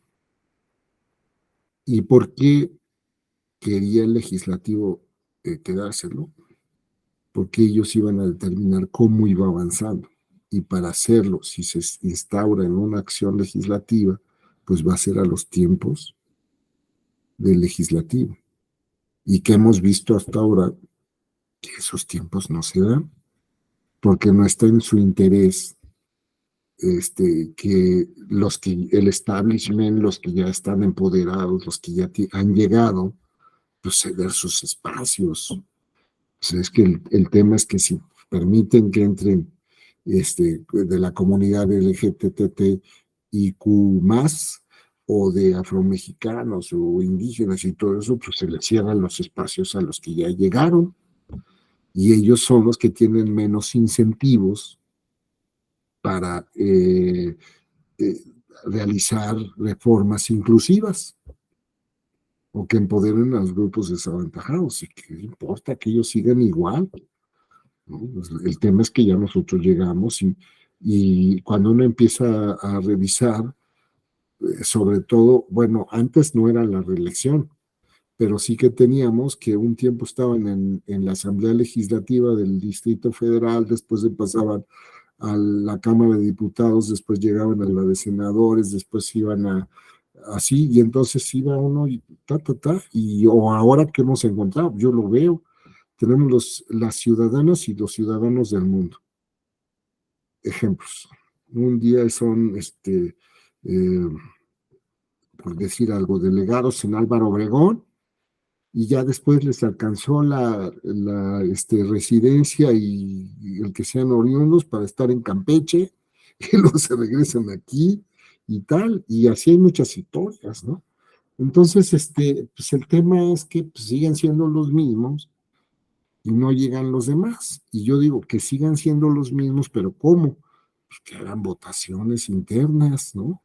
¿Y por qué quería el legislativo quedárselo? Porque ellos iban a determinar cómo iba avanzando. Y para hacerlo, si se instaura en una acción legislativa, pues va a ser a los tiempos del legislativo. Y que hemos visto hasta ahora que esos tiempos no se dan, porque no está en su interés que el establishment, los que ya están empoderados, los que ya han llegado, pues ceder sus espacios. Pues es que el tema es que si permiten que entren de la comunidad LGBTIQ+, o de afromexicanos o indígenas y todo eso, pues se les cierran los espacios a los que ya llegaron, y ellos son los que tienen menos incentivos para realizar reformas inclusivas o que empoderen a los grupos desavantajados. ¿Y qué importa que ellos sigan igual? ¿No? Pues el tema es que ya nosotros llegamos y cuando uno empieza a revisar, sobre todo, bueno, antes no era la reelección, pero sí que teníamos que un tiempo estaban en la Asamblea Legislativa del Distrito Federal, después pasaban a la Cámara de Diputados, después llegaban a la de senadores, después iban así, y entonces iba uno y y o ahora que hemos encontrado, yo lo veo, tenemos las ciudadanas y los ciudadanos del mundo. Ejemplos. Un día son, por decir algo, delegados en Álvaro Obregón, y ya después les alcanzó la residencia y el que sean oriundos para estar en Campeche, y luego se regresan aquí y tal, y así hay muchas historias, ¿no? Entonces, pues el tema es que pues, siguen siendo los mismos y no llegan los demás. Y yo digo que sigan siendo los mismos, pero ¿cómo? Pues que hagan votaciones internas, ¿no?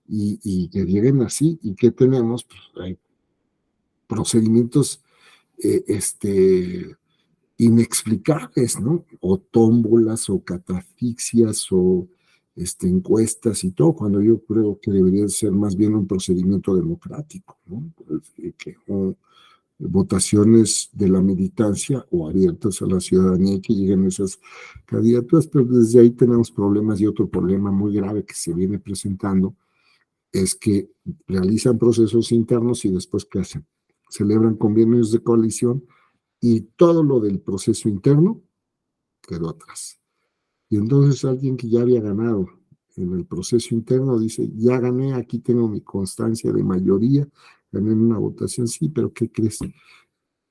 Y que lleguen así. ¿Y qué tenemos? Pues hay procedimientos inexplicables, ¿no? O tómbolas, o catafixias, o encuestas y todo, cuando yo creo que debería ser más bien un procedimiento democrático, ¿no? Votaciones de la militancia o abiertas a la ciudadanía y que lleguen esas candidaturas, pero desde ahí tenemos problemas y otro problema muy grave que se viene presentando es que realizan procesos internos y después ¿qué hacen? Celebran convenios de coalición y todo lo del proceso interno quedó atrás. Y entonces alguien que ya había ganado en el proceso interno dice, ya gané, aquí tengo mi constancia de mayoría, gané en una votación, sí, pero ¿qué crees?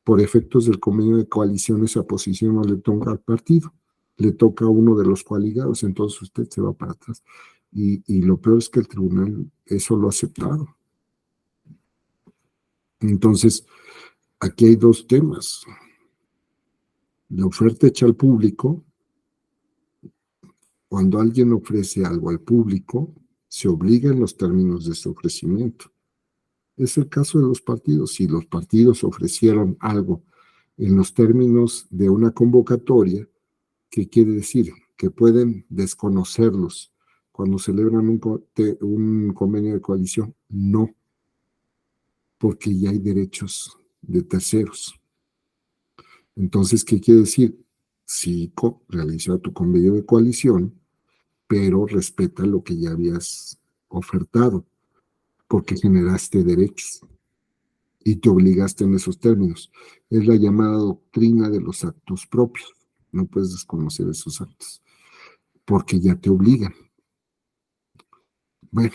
Por efectos del convenio de coalición, esa posición no le toca al partido, le toca a uno de los coaligados, entonces usted se va para atrás. Y lo peor es que el tribunal eso lo ha aceptado. Entonces, aquí hay dos temas. La oferta hecha al público, cuando alguien ofrece algo al público, se obliga en los términos de su ofrecimiento. Es el caso de los partidos. Si los partidos ofrecieron algo en los términos de una convocatoria, ¿qué quiere decir? Que pueden desconocerlos cuando celebran un convenio de coalición. No, porque ya hay derechos de terceros. Entonces, ¿qué quiere decir? Sí, realiza tu convenio de coalición, pero respeta lo que ya habías ofertado, porque generaste derechos y te obligaste en esos términos. Es la llamada doctrina de los actos propios. No puedes desconocer esos actos, porque ya te obligan. Bueno,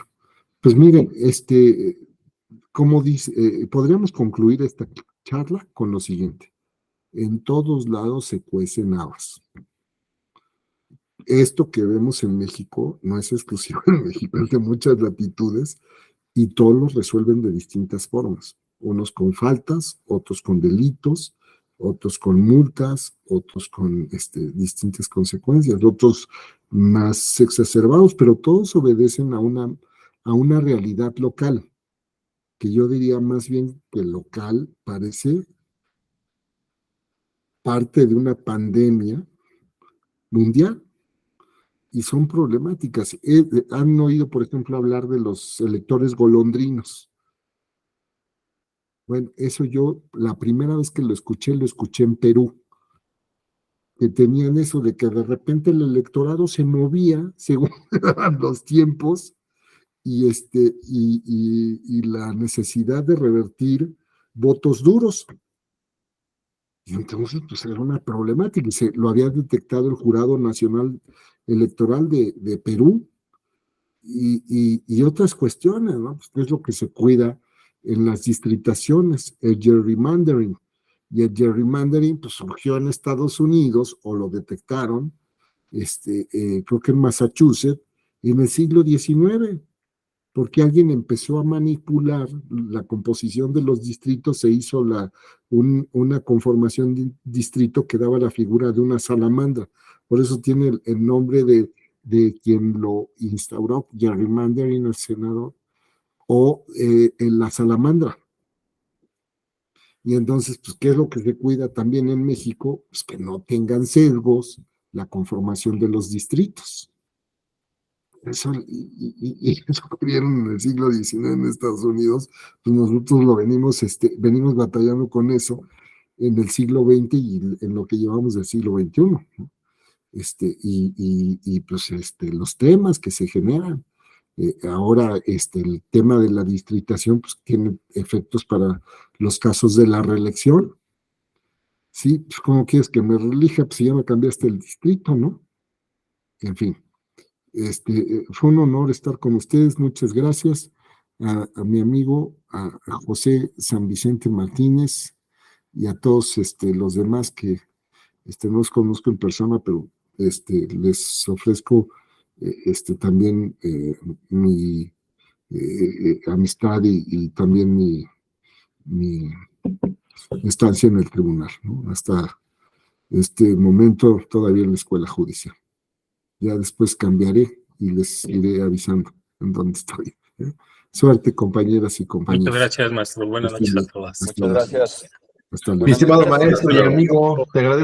pues miren, como dice, podríamos concluir esta charla con lo siguiente. En todos lados se cuecen habas. Esto que vemos en México no es exclusivo en México, es de muchas latitudes y todos los resuelven de distintas formas. Unos con faltas, otros con delitos, otros con multas, otros con distintas consecuencias, otros más exacerbados, pero todos obedecen a una realidad local, que yo diría más bien que local parece parte de una pandemia mundial y son problemáticas. Han oído, por ejemplo, hablar de los electores golondrinos. Bueno, eso yo, la primera vez que lo escuché en Perú, que tenían eso de que de repente el electorado se movía según los tiempos y la necesidad de revertir votos duros. Y entonces, pues era una problemática, y lo había detectado el Jurado Nacional Electoral de Perú y otras cuestiones, ¿no? Pues, ¿qué es lo que se cuida en las distritaciones? El gerrymandering. Y el gerrymandering, pues surgió en Estados Unidos, o lo detectaron, creo que en Massachusetts, en el siglo XIX, porque alguien empezó a manipular la composición de los distritos, se hizo una conformación de distrito que daba la figura de una salamandra. Por eso tiene el nombre de quien lo instauró, gerrymandering, el senador, o en la salamandra. Y entonces, pues, ¿qué es lo que se cuida también en México? Pues que no tengan sesgos la conformación de los distritos. Eso, y eso que vieron en el siglo XIX en Estados Unidos, pues nosotros lo venimos batallando con eso en el siglo XX y en lo que llevamos del siglo XXI, ¿no? Pues los temas que se generan. Ahora, el tema de la distritación, pues tiene efectos para los casos de la reelección. Sí, pues ¿cómo quieres que me reelija? Pues si ya me cambiaste el distrito, ¿no? En fin. Fue un honor estar con ustedes, muchas gracias a mi amigo, a José San Vicente Martínez y a todos los demás que no los conozco en persona, pero les ofrezco también mi amistad y también mi estancia en el tribunal, ¿no? Hasta este momento todavía en la escuela judicial. Ya después cambiaré y les iré avisando en dónde estoy. Suerte, compañeras y compañeros. Muchas gracias, maestro. Buenas noches a todas. Muchas gracias. Hasta luego. Mi estimado maestro y amigo, te agradezco.